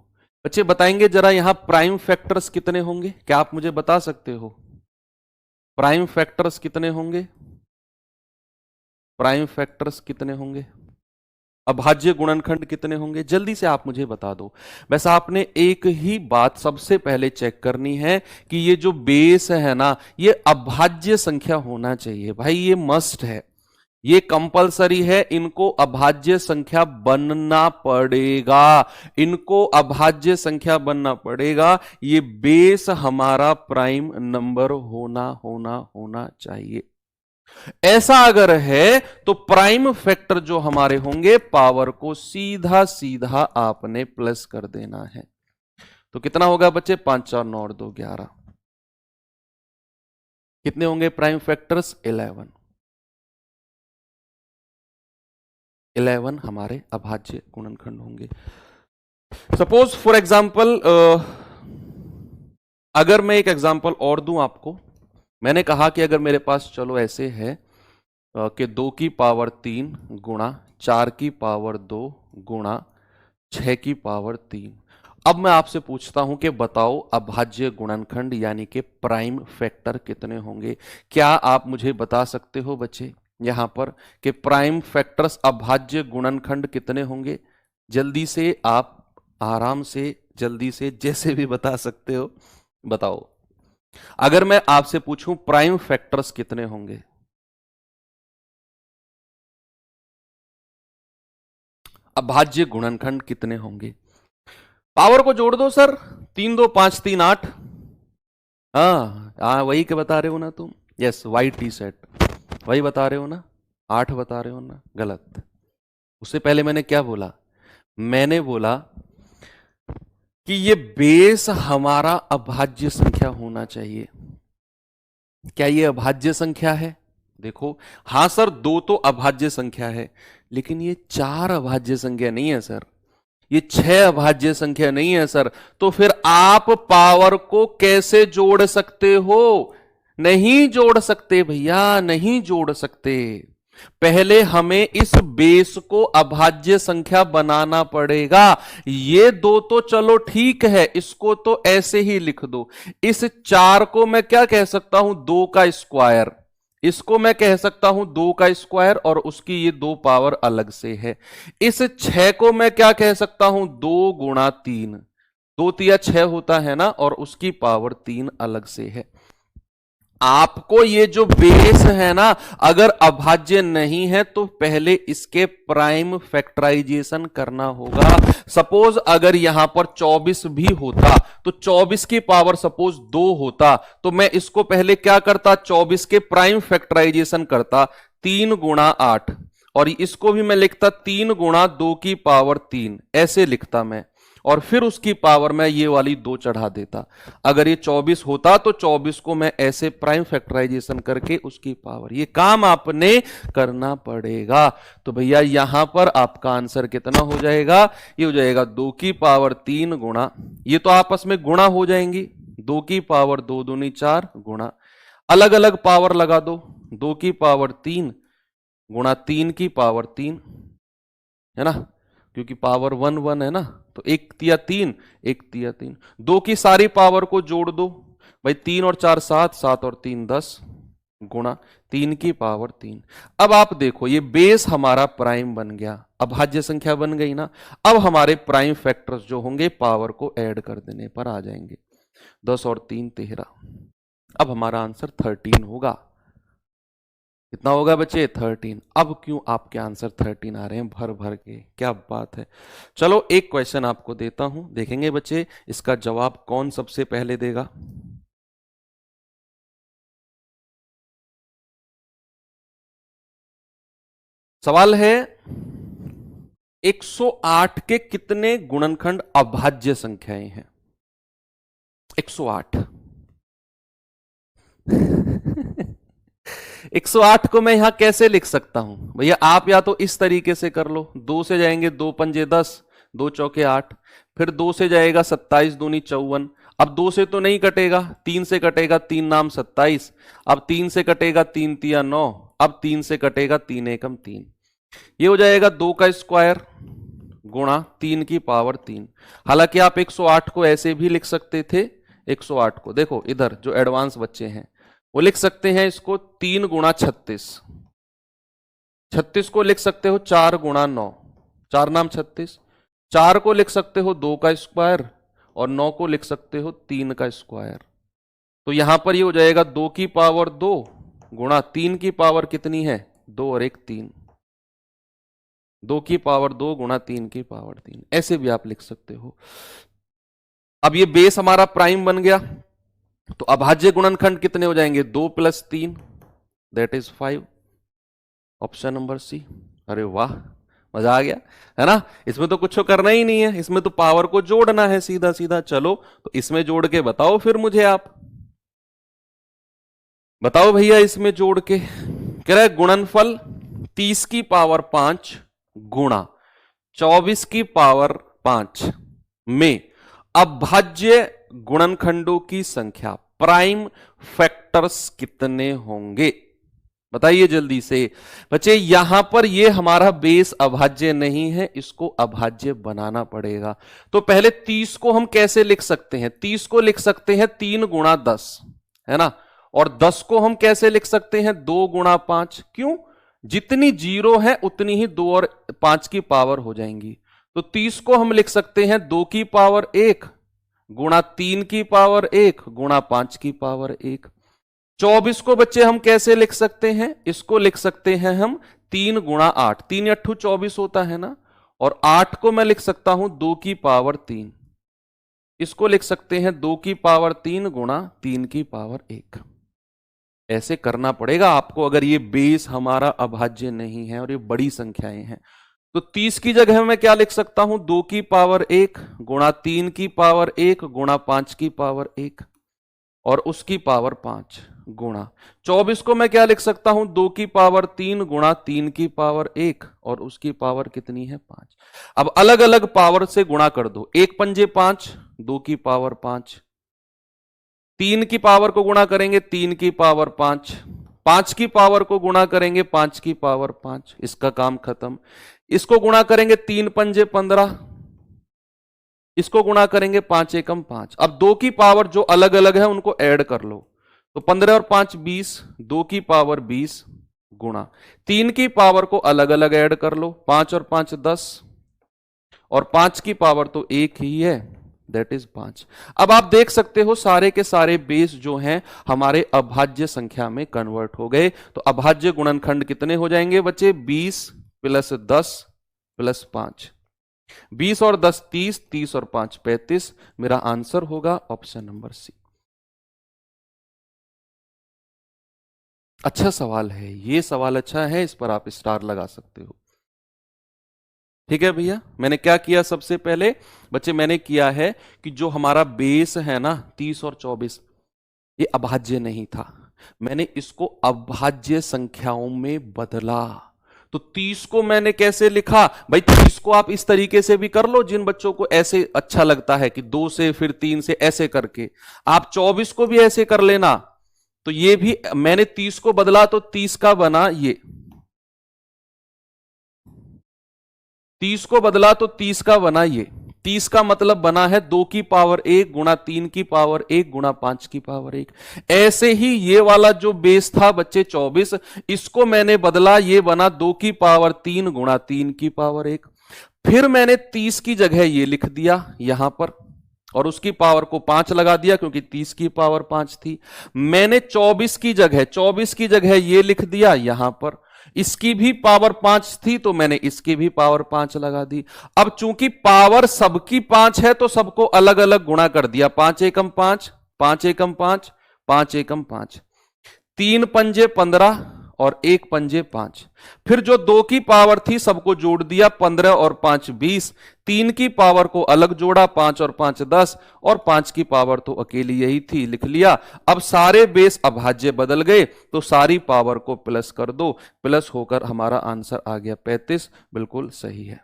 बच्चे बताएंगे जरा यहां प्राइम फैक्टर्स कितने होंगे? क्या आप मुझे बता सकते हो प्राइम फैक्टर्स कितने होंगे? प्राइम फैक्टर्स कितने होंगे? अभाज्य गुणनखंड कितने होंगे? जल्दी से आप मुझे बता दो। बस आपने एक ही बात सबसे पहले चेक करनी है कि ये जो बेस है ना, ये अभाज्य संख्या होना चाहिए भाई, ये मस्ट है, ये कंपलसरी है, इनको अभाज्य संख्या बनना पड़ेगा, इनको अभाज्य संख्या बनना पड़ेगा। ये बेस हमारा प्राइम नंबर होना चाहिए। ऐसा अगर है तो प्राइम फैक्टर जो हमारे होंगे, पावर को सीधा सीधा आपने प्लस कर देना है। तो कितना होगा बच्चे? 5 4 9 और 2 11। कितने होंगे प्राइम फैक्टर्स? 11 हमारे अभाज्य गुणनखंड होंगे। सपोज फॉर एग्जाम्पल, अगर मैं एक एग्जाम्पल और दूं आपको, मैंने कहा कि अगर मेरे पास चलो ऐसे है कि 2 की पावर 3 गुणा 4 की पावर 2 गुणा 6 की पावर 3। अब मैं आपसे पूछता हूं कि बताओ अभाज्य गुणनखंड यानी कि प्राइम फैक्टर कितने होंगे। क्या आप मुझे बता सकते हो बच्चे यहां पर कि प्राइम फैक्टर्स अभाज्य गुणनखंड कितने होंगे? जल्दी से आप, आराम से, जल्दी से, जैसे भी बता सकते हो बताओ। अगर मैं आपसे पूछूं प्राइम फैक्टर्स कितने होंगे? अभाज्य गुणनखंड कितने होंगे? पावर को जोड़ दो सर, 3 2 5 3 8। हाँ वही के बता रहे हो ना तुम? यस, वाइट टी शर्ट वही बता रहे हो ना? 8 बता रहे हो ना? गलत। उससे पहले मैंने क्या बोला? मैंने बोला कि ये बेस हमारा अभाज्य संख्या होना चाहिए। क्या ये अभाज्य संख्या है? देखो, हां सर 2 तो अभाज्य संख्या है, लेकिन ये 4 अभाज्य संख्या नहीं है सर, ये 6 अभाज्य संख्या नहीं है सर। तो फिर आप पावर को कैसे जोड़ सकते हो? नहीं जोड़ सकते भैया, नहीं जोड़ सकते। पहले हमें इस बेस को अभाज्य संख्या बनाना पड़ेगा। ये 2 तो चलो ठीक है, इसको तो ऐसे ही लिख दो। इस 4 को मैं क्या कह सकता हूं? 2 का स्क्वायर। इसको मैं कह सकता हूं 2 का स्क्वायर, और उसकी ये 2 पावर अलग से है। इस 6 को मैं क्या कह सकता हूं? 2 गुणा 3। 2 तिया 6 होता है ना, और उसकी पावर 3 अलग से है। आपको ये जो बेस है ना, अगर अभाज्य नहीं है तो पहले इसके प्राइम फैक्टराइजेशन करना होगा। सपोज अगर यहां पर 24 भी होता तो 24 की पावर सपोज 2 होता, तो मैं इसको पहले क्या करता? 24 के प्राइम फैक्टराइजेशन करता, 3 गुणा 8, और इसको भी मैं लिखता 3 गुणा 2 की पावर 3, ऐसे लिखता मैं, और फिर उसकी पावर में ये वाली 2 चढ़ा देता। अगर ये 24 होता तो 24 को मैं ऐसे प्राइम फैक्टराइजेशन करके उसकी पावर, ये काम आपने करना पड़ेगा। तो भैया यहां पर आपका आंसर कितना हो जाएगा? ये हो जाएगा 2 की पावर 3 गुणा, ये तो आपस में गुणा हो जाएंगी, 2 की पावर 2 दूनी 4 गुणा, अलग अलग पावर लगा दो, 2 की पावर 3 गुणा 3 की पावर 3, है ना, क्योंकि पावर 1 1 है ना, तो 1 तिया 3, 1 तिया 3, 2 की सारी पावर को जोड़ दो भाई, 3 और 4 7, 7 और 3 10 गुणा 3 की पावर 3। अब आप देखो ये बेस हमारा प्राइम बन गया, अभाज्य संख्या बन गई ना। अब हमारे प्राइम फैक्टर्स जो होंगे पावर को ऐड कर देने पर आ जाएंगे, 10 और 3 13। अब हमारा आंसर 13 होगा। कितना होगा बच्चे? 13। अब क्यों आपके आंसर 13 आ रहे हैं भर भर के? क्या बात है। चलो एक क्वेश्चन आपको देता हूं, देखेंगे बच्चे इसका जवाब कौन सबसे पहले देगा। सवाल है 108 के कितने गुणनखंड अभाज्य संख्याएं हैं? 108 108 को मैं यहां कैसे लिख सकता हूं भैया? आप या तो इस तरीके से कर लो, 2 से जाएंगे 2 पंजे 10, 2 चौके 8, फिर 2 से जाएगा 27 दूनी 54, अब 2 से तो नहीं कटेगा, 3 से कटेगा, 3 नाम 27, अब 3 से कटेगा 3 तिया 9, अब 3 से कटेगा 3 एकम 3, ये हो जाएगा 2 का स्क्वायर गुणा 3 की पावर 3। हालांकि आप 108 को ऐसे भी लिख सकते थे, 108 को देखो इधर जो एडवांस बच्चे हैं वो लिख सकते हैं इसको 3 गुणा 36, 36 को लिख सकते हो 4 गुणा 9, 4 नाम 36, 4 को लिख सकते हो 2 का स्क्वायर, और 9 को लिख सकते हो 3 का स्क्वायर। तो यहां पर ये हो जाएगा 2 की पावर 2 गुणा 3 की पावर कितनी है? 2 और 1 3, 2 की पावर 2 गुणा 3 की पावर 3, ऐसे भी आप लिख सकते हो। अब ये बेस हमारा प्राइम बन गया, तो अभाज्य गुणनखंड कितने हो जाएंगे? 2 + 3 that is 5, option number C. अरे वाह, मजा आ गया है ना। इसमें तो कुछ करना ही नहीं है, इसमें तो पावर को जोड़ना है सीधा सीधा। चलो तो इसमें जोड़ के बताओ फिर मुझे, आप बताओ भैया इसमें जोड़ के। कह रहा है गुणनफल 30 की पावर 5 गुणा 24 की पावर 5 में अभाज्य गुणनखंडों की संख्या प्राइम फैक्टर्स कितने होंगे? बताइए जल्दी से बच्चे। यहां पर ये हमारा बेस अभाज्य नहीं है, इसको अभाज्य बनाना पड़ेगा। तो पहले 30 को हम कैसे लिख सकते हैं? 30 को लिख सकते हैं 3 गुणा 10, है ना। और 10 को हम कैसे लिख सकते हैं? 2 गुणा 5। क्यों? जितनी जीरो है उतनी ही 2 और 5 की पावर हो जाएंगी। तो 30 को हम लिख सकते हैं 2 की पावर 1 गुणा 3 की पावर 1 गुणा 5 की पावर 1। 24 को बच्चे हम कैसे लिख सकते हैं? इसको लिख सकते हैं हम 3 गुणा 8। 3 अट्ठू 24 होता है ना। और 8 को मैं लिख सकता हूं 2 की पावर 3। इसको लिख सकते हैं 2 की पावर 3 गुणा 3 की पावर 1। ऐसे करना पड़ेगा आपको, अगर ये बेस हमारा अभाज्य नहीं है और ये बड़ी संख्याएं हैं। तो 30 की जगह मैं क्या लिख सकता हूं? 2 की पावर 1 गुणा 3 की पावर 1 गुणा 5 की पावर 1 और उसकी पावर 5 गुणा 24 को मैं क्या लिख सकता हूं? 2 की पावर 3 गुणा 3 की पावर 1 और उसकी पावर कितनी है? 5। अब अलग अलग पावर से गुणा कर दो। 1 पंजे 5, 2 की पावर 5। 3 की पावर को गुणा करेंगे 3 की पावर 5। 5 की पावर को गुणा करेंगे 5 की पावर 5। इसका काम खत्म। इसको गुणा करेंगे 3 पंजे 15। इसको गुणा करेंगे 5 एकम 5। अब 2 की पावर जो अलग अलग है उनको ऐड कर लो। तो 15 और 5 20, 2 की पावर 20 गुणा 3 की पावर को अलग अलग ऐड कर लो। 5 और 5 10 और 5 की पावर तो एक ही है, दैट इज 5। अब आप देख सकते हो सारे के सारे बेस जो हैं हमारे अभाज्य संख्या में कन्वर्ट हो गए। तो अभाज्य गुणनखंड कितने हो जाएंगे बच्चे? 20 प्लस 10 प्लस 5। 20 और 10 30, 30 और 5 35। मेरा आंसर होगा ऑप्शन नंबर सी। अच्छा सवाल है ये, सवाल अच्छा है, इस पर आप स्टार लगा सकते हो। ठीक है भैया। मैंने क्या किया सबसे पहले बच्चे? मैंने किया है कि जो हमारा बेस है ना 30 और 24, ये अभाज्य नहीं था। मैंने इसको अभाज्य संख्याओं में बदला। तो 30 को मैंने कैसे लिखा भाई? 30 को आप इस तरीके से भी कर लो, जिन बच्चों को ऐसे अच्छा लगता है कि 2 से फिर 3 से ऐसे करके। आप 24 को भी ऐसे कर लेना। तो ये भी मैंने 30 को बदला तो 30 का बना ये। 30 को बदला तो 30 का बना ये। 30 का मतलब बना है 2 की पावर 1 गुणा 3 की पावर 1 गुणा 5 की पावर 1। ऐसे ही ये वाला जो बेस था बच्चे 24, इसको मैंने बदला, ये बना 2 की पावर 3 गुणा 3 की पावर 1। फिर मैंने 30 की जगह ये लिख दिया यहां पर और उसकी पावर को 5 लगा दिया क्योंकि 30 की पावर 5 थी। मैंने 24 की जगह ये लिख दिया यहां पर। इसकी भी पावर 5 थी तो मैंने इसकी भी पावर 5 लगा दी। अब चूंकि पावर सबकी 5 है तो सबको अलग अलग गुणा कर दिया। 5 एकम 5, 5 एकम 5, 5 एकम 5। 3 पंजे 15 और 1 पंजे 5। फिर जो 2 की पावर थी सबको जोड़ दिया। 15 और 5 20। 3 की पावर को अलग जोड़ा। 5 और 5 10 और 5 की पावर तो अकेली यही थी, लिख लिया। अब सारे बेस अभाज्य बदल गए तो सारी पावर को प्लस कर दो। प्लस होकर हमारा आंसर आ गया 35। बिल्कुल सही है।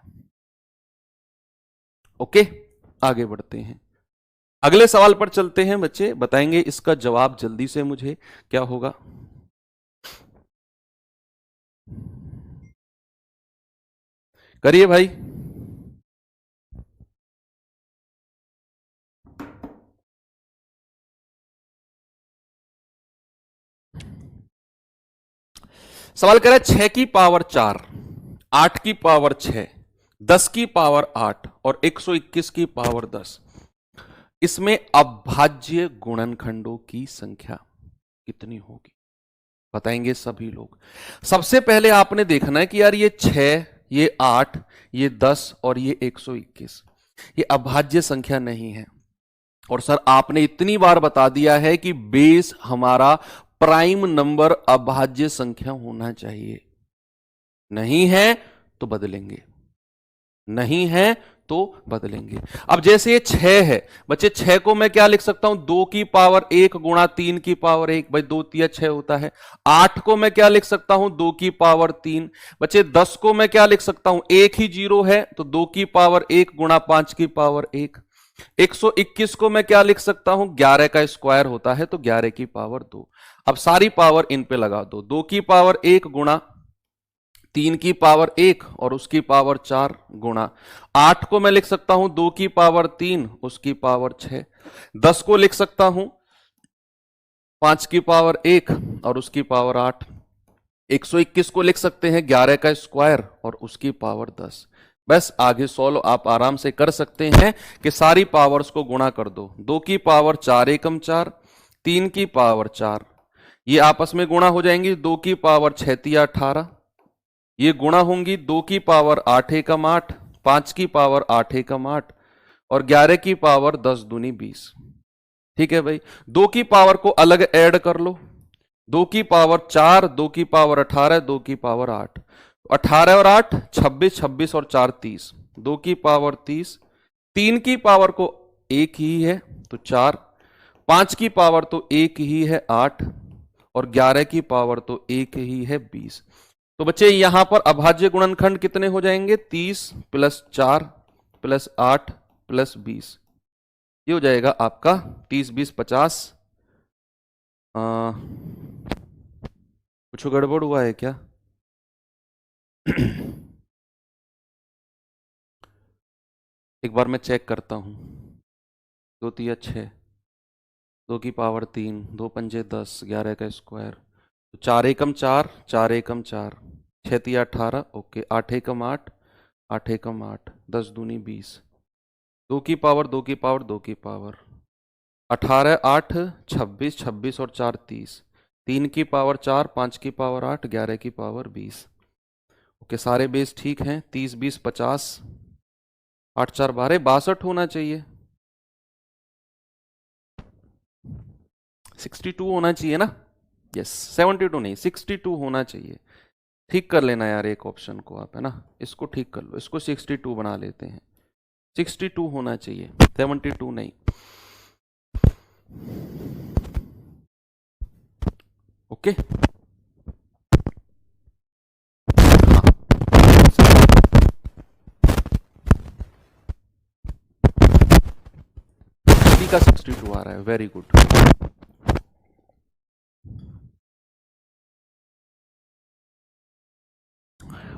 ओके, आगे बढ़ते हैं। अगले सवाल पर चलते हैं बच्चे। बताएंगे इसका जवाब जल्दी से मुझे क्या होगा। करिए भाई। सवाल कह रहा है 6 की पावर 4, 8 की पावर 6, 10 की पावर 8 और 121 की पावर 10। इसमें अभाज्य गुणनखंडों की संख्या कितनी होगी? बताएंगे सभी लोग। सबसे पहले आपने देखना है कि यार ये 6, ये 8, ये 10 और ये 121 ये अभाज्य संख्या नहीं है। और सर आपने इतनी बार बता दिया है कि बेस हमारा प्राइम नंबर अभाज्य संख्या होना चाहिए। नहीं है तो बदलेंगे, नहीं है तो बदलेंगे। अब जैसे ये 6 है बच्चे, 6 को मैं क्या लिख सकता हूं? 2 की पावर 1 गुणा 3 की पावर 1। भाई 2 तिया 6 होता है। 8 को मैं क्या लिख सकता हूं? 2 की पावर 3। बच्चे 10 को मैं क्या लिख सकता हूं? एक ही जीरो है तो 2 की पावर 1 गुणा 5 की पावर 1। 121 को मैं क्या लिख सकता हूं? 11 का स्क्वायर होता है तो 11 की पावर 2। अब सारी पावर इन पे लगा दो, 2 की पावर 1 गुणा 3 की पावर 1 और उसकी पावर 4 गुणा 8 को मैं लिख सकता हूं 2 की पावर 3 उसकी पावर 6, 10 को लिख सकता हूं 5 की पावर 1 और उसकी पावर 8, 121 को लिख सकते हैं 11 का स्क्वायर और उसकी पावर 10। बस आगे सॉल्व आप आराम से कर सकते हैं कि सारी पावर्स को गुणा कर दो, 2 की पावर 4 एकम 4, 3 की पावर 4, ये आपस में गुणा हो जाएंगी, 2 की पावर 6 तिया 18, ये गुणा होंगी 2 की पावर 8 एकम 8, 5 की पावर 8 एकम 8 और 11 की पावर 10 दूनी 20। ठीक है भाई, 2 की पावर को अलग ऐड कर लो, 2 की पावर 4, 2 की पावर 18, 2 की पावर 8, 18 और 8 26, 26 और 4 30, 2 की पावर 30, 3 की पावर को एक ही है तो 4, 5 की पावर तो एक ही है 8 और 11 की पावर तो एक ही है 20। तो बच्चे यहां पर अभाज्य गुणनखंड कितने हो जाएंगे, 30 प्लस 4 प्लस 8 प्लस 20, ये हो जाएगा आपका 30 20 50। कुछ गड़बड़ हुआ है क्या? एक बार मैं चेक करता हूं, 2 तिया 6, 2 की पावर 3, 2 पंजे 10, 11 का स्क्वायर, तो 4 एकम 4, 4 एकम 4, 6 तिया 18, ओके, 8 एकम 8, 8 एकम 8, 10 दूनी 20, 2 की पावर 2 की पावर 2 की पावर, 18 8 26, 26 और 4 30, 3 की पावर 4, 5 की पावर 8, 11 की पावर 20। ओके, सारे बेस ठीक हैं, 30 20 50, 8 4 12, 62 होना चाहिए, 62 होना चाहिए ना, यस, 72 नहीं 62 होना चाहिए। ठीक कर लेना यार एक ऑप्शन को आप, है ना, इसको ठीक कर लो, इसको 62 बना लेते हैं, 62 होना चाहिए 72 नहीं। ओके, का 62 आ रहा है, वेरी गुड।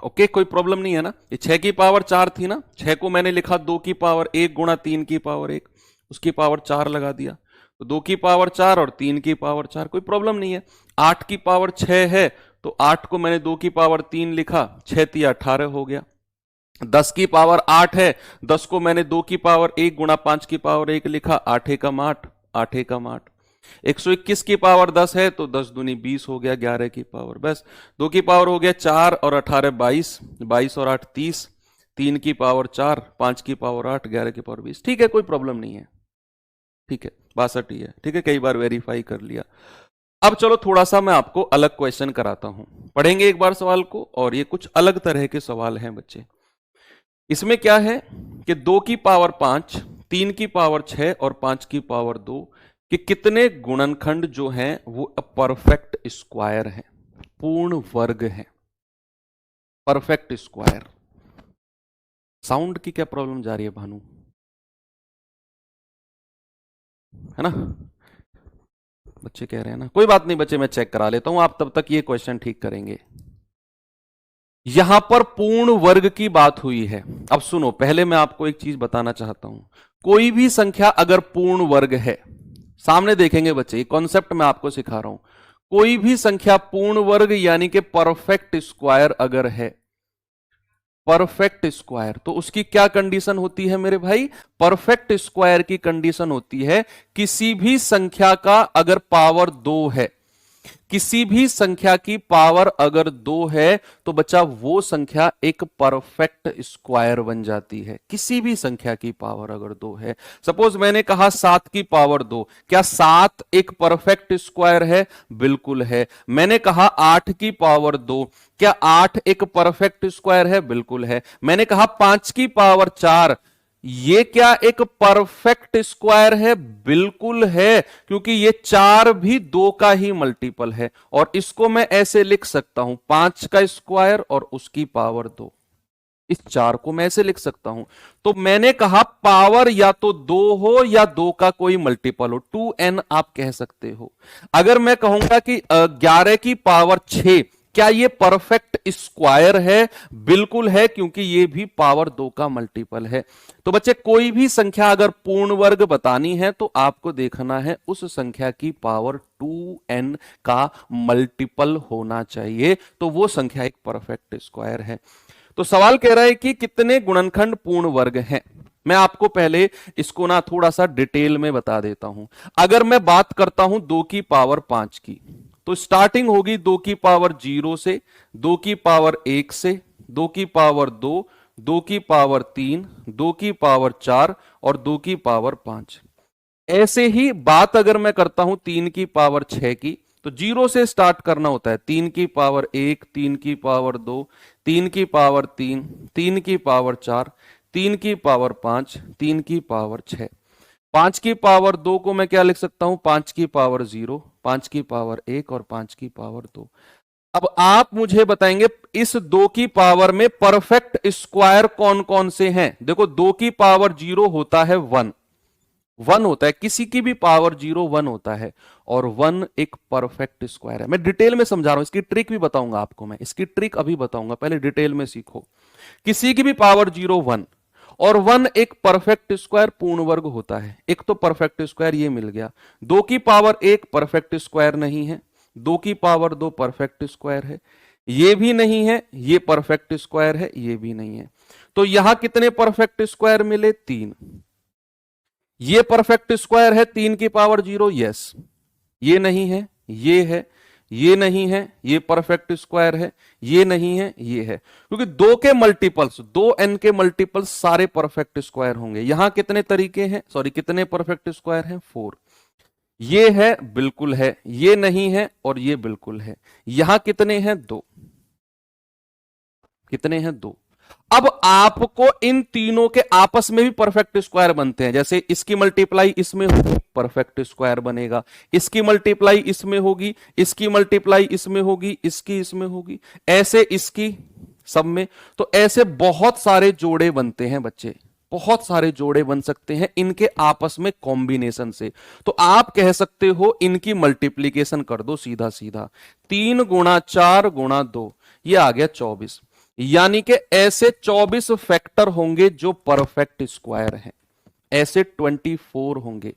ओके, कोई प्रॉब्लम नहीं है ना, ये 6 की पावर 4 थी ना, 6 को मैंने लिखा 2 की पावर 1 गुणा 3 की पावर 1, उसकी पावर 4 लगा दिया, तो 2 की पावर 4 और 3 की पावर 4, कोई प्रॉब्लम नहीं है। 8 की पावर 6 है तो 8 को मैंने 2 की पावर 3 लिखा, 6 तिया 18 हो गया। 10 की पावर 8 है, 10 को मैंने 2 की पावर 1 गुणा 5 की पावर 1 लिखा, 8 एकम 8, 8 एकम 8। 121 की पावर 10 है तो 10 दूनी 20 हो गया, 11 की पावर, बस 2 की पावर हो गया 4 और 18 22, 22 और 8 30, 3 की पावर 4, 5 की पावर 8, 11 की पावर 20। ठीक है, कोई प्रॉब्लम नहीं है, ठीक है, 62 ही है, ठीक है, कई बार वेरीफाई कर लिया। अब चलो थोड़ा सा मैं आपको अलग क्वेश्चन कराता हूं, पढ़ेंगे एक बार सवाल को, और ये कुछ अलग तरह के सवाल हैं बच्चे। इसमें क्या है कि 2 की पावर 5, 3 की पावर 6 और 5 की पावर 2 कि कितने गुणनखंड जो हैं वो परफेक्ट स्क्वायर है, पूर्ण वर्ग है, परफेक्ट स्क्वायर। साउंड की क्या प्रॉब्लम जा रही है भानु, है ना, बच्चे कह रहे हैं ना, कोई बात नहीं बच्चे, मैं चेक करा लेता हूं, आप तब तक ये क्वेश्चन ठीक करेंगे। यहां पर पूर्ण वर्ग की बात हुई है। अब सुनो, पहले मैं आपको एक चीज बताना चाहता हूं, कोई भी संख्या अगर पूर्ण वर्ग है, सामने देखेंगे बच्चे, ये कॉन्सेप्ट मैं आपको सिखा रहा हूं, कोई भी संख्या पूर्ण वर्ग यानी कि परफेक्ट स्क्वायर अगर है, परफेक्ट स्क्वायर, तो उसकी क्या कंडीशन होती है मेरे भाई, परफेक्ट स्क्वायर की कंडीशन होती है किसी भी संख्या का अगर पावर 2 है, किसी भी संख्या की पावर अगर 2 है तो बच्चा वो संख्या एक परफेक्ट स्क्वायर बन जाती है। किसी भी संख्या की पावर अगर 2 है, सपोज मैंने कहा 7 की पावर 2, क्या 7 एक परफेक्ट स्क्वायर है? बिल्कुल है। मैंने कहा 8 की पावर 2, क्या 8 एक परफेक्ट स्क्वायर है? बिल्कुल है। मैंने कहा 5 की पावर 4, ये क्या एक परफेक्ट स्क्वायर है? बिल्कुल है, क्योंकि ये 4 भी 2 का ही मल्टीपल है, और इसको मैं ऐसे लिख सकता हूं 5 का स्क्वायर और उसकी पावर 2। इस 4 को मैं ऐसे लिख सकता हूं। तो मैंने कहा पावर या तो 2 हो या 2 का कोई मल्टीपल हो, 2n आप कह सकते हो। अगर मैं कहूंगा कि 11 की पावर 6, क्या ये परफेक्ट स्क्वायर है? बिल्कुल है, क्योंकि ये भी पावर 2 का मल्टीपल है। तो बच्चे कोई भी संख्या अगर पूर्ण वर्ग बतानी है तो आपको देखना है उस संख्या की पावर 2n का मल्टीपल होना चाहिए, तो वो संख्या एक परफेक्ट स्क्वायर है। तो सवाल कह रहा है कि कितने गुणनखंड पूर्ण वर्ग हैं। मैं आपको पहले इसको ना थोड़ा सा डिटेल में बता देता हूं। अगर मैं बात करता हूं 2 की पावर 5 की, तो स्टार्टिंग होगी 2 की पावर 0 से, 2 की पावर 1 से, 2 की पावर 2, 2 की पावर 3, 2 की पावर 4 और 2 की पावर 5। ऐसे ही बात अगर मैं करता हूं 3 की पावर 6 की, तो 0 से स्टार्ट करना होता है। 3 की पावर 1, 3 की पावर 2, 3 की पावर 3, 3 की पावर 4, 3 की पावर 5, 3 की पावर 6। 5 की पावर 2 को मैं क्या लिख सकता हूं? 5 की पावर 0, 5 की पावर 1 और 5 की पावर 2। अब आप मुझे बताएंगे इस 2 की पावर में परफेक्ट स्क्वायर कौन कौन से हैं? देखो 2 की पावर 0 होता है 1, 1 होता है, किसी की भी पावर 0 1 होता है, और 1 एक परफेक्ट स्क्वायर है। मैं डिटेल में समझा रहा हूं, इसकी ट्रिक भी बताऊंगा आपको, मैं इसकी ट्रिक अभी बताऊंगा, पहले डिटेल में सीखो। किसी की भी पावर 0 1, और 1 एक परफेक्ट स्क्वायर पूर्ण वर्ग होता है। एक तो परफेक्ट स्क्वायर ये मिल गया। 2 की पावर 1 परफेक्ट स्क्वायर नहीं है, 2 की पावर 2 परफेक्ट स्क्वायर है, ये भी नहीं है, ये परफेक्ट स्क्वायर है, ये भी नहीं है। तो यहां कितने परफेक्ट स्क्वायर मिले? 3। ये परफेक्ट स्क्वायर है 3 की पावर 0, यस। ये नहीं है, ये है, ये नहीं है, ये परफेक्ट स्क्वायर है, ये नहीं है, ये है। क्योंकि 2 के मल्टीपल्स, 2n के मल्टीपल्स सारे परफेक्ट स्क्वायर होंगे। यहां कितने तरीके हैं, सॉरी कितने परफेक्ट स्क्वायर हैं? 4। ये है, बिल्कुल है, ये नहीं है और ये बिल्कुल है। यहां कितने हैं? 2। कितने हैं? 2। अब आपको इन तीनों के आपस में भी परफेक्ट स्क्वायर बनते हैं। जैसे इसकी मल्टीप्लाई इसमें होगी, परफेक्ट स्क्वायर बनेगा। इसकी मल्टीप्लाई इसमें होगी, इसकी मल्टीप्लाई इसमें होगी, इसकी इसमें होगी, ऐसे इसकी सब में। तो ऐसे बहुत सारे जोड़े बनते हैं बच्चे, बहुत सारे जोड़े बन सकते हैं इनके आपस में कॉम्बिनेशन से। तो आप कह सकते हो इनकी मल्टीप्लीकेशन कर दो सीधा सीधा। 3 गुणा 4 गुणा 2, ये आ गया 24। यानी कि ऐसे 24 फैक्टर होंगे जो परफेक्ट स्क्वायर हैं। ऐसे 24 होंगे।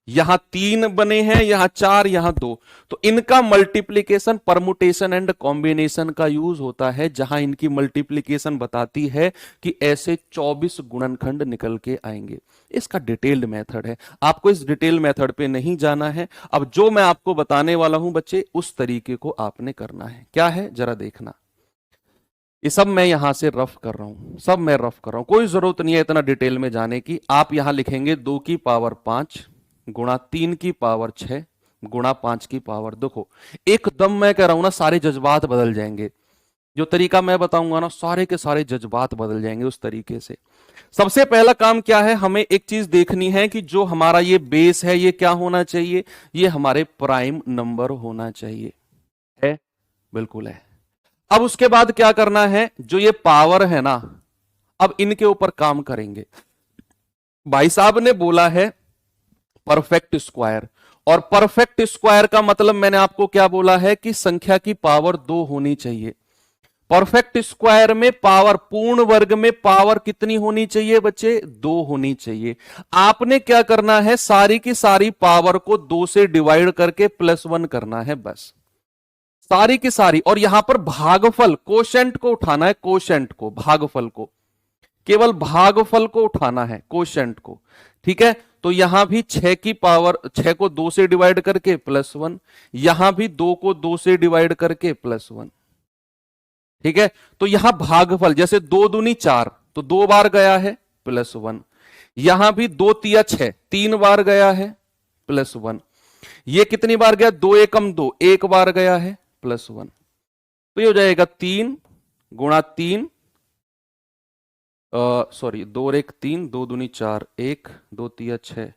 यहां 3 बने हैं, यहां 4, यहां 2। तो इनका मल्टीप्लीकेशन परमुटेशन एंड कॉम्बिनेशन का यूज होता है, जहां इनकी मल्टीप्लीकेशन बताती है कि ऐसे 24 गुणनखंड निकल के आएंगे। इसका डिटेल्ड मेथड है, आपको इस डिटेल मेथड पे नहीं जाना है। अब जो मैं आपको बताने वाला हूं बच्चे, उस तरीके को आपने करना है। क्या है जरा देखना। ये सब मैं यहां से रफ कर रहा हूं, सब मैं रफ कर रहा हूं, कोई जरूरत नहीं है इतना डिटेल में जाने की। आप यहां लिखेंगे 2 की पावर 5 गुणा 3 की पावर 6 गुणा 5 की पावर। देखो एकदम मैं कह रहा हूं ना, सारे जज्बात बदल जाएंगे। जो तरीका मैं बताऊंगा ना, सारे के सारे जज्बात बदल जाएंगे उस तरीके से। सबसे पहला काम क्या है, हमें एक चीज देखनी है कि जो हमारा ये बेस है ये क्या होना चाहिए? ये हमारे प्राइम नंबर होना चाहिए। है? बिल्कुल है। अब उसके बाद क्या करना है, जो ये पावर है ना, अब इनके ऊपर काम करेंगे। भाई साहब ने बोला है परफेक्ट स्क्वायर, और परफेक्ट स्क्वायर का मतलब मैंने आपको क्या बोला है कि संख्या की पावर 2 होनी चाहिए। परफेक्ट स्क्वायर में पावर, पूर्ण वर्ग में पावर कितनी होनी चाहिए बच्चे? 2 होनी चाहिए। आपने क्या करना है, सारी की सारी पावर को 2 से डिवाइड करके +1 करना है, बस सारी की सारी। और यहां पर भागफल, कोशेंट को उठाना है, कोशेंट को, भागफल को, केवल भागफल को उठाना है, कोशेंट को। ठीक है, तो यहां भी 6 की पावर, 6 को 2 से डिवाइड करके +1, यहां भी 2 को 2 से डिवाइड करके +1। ठीक है, तो यहां भागफल, जैसे 2 दूनी 4, तो 2 बार गया है +1। यहां भी 2 तिया 6, 3 बार गया है +1। ये कितनी बार गया? 2 एकम 2, 1 बार गया है +1। तो ये हो जाएगा 3 गुणा 3, सॉरी 2 और 1 3, 2 दूनी 4, 1 2 तिया 6,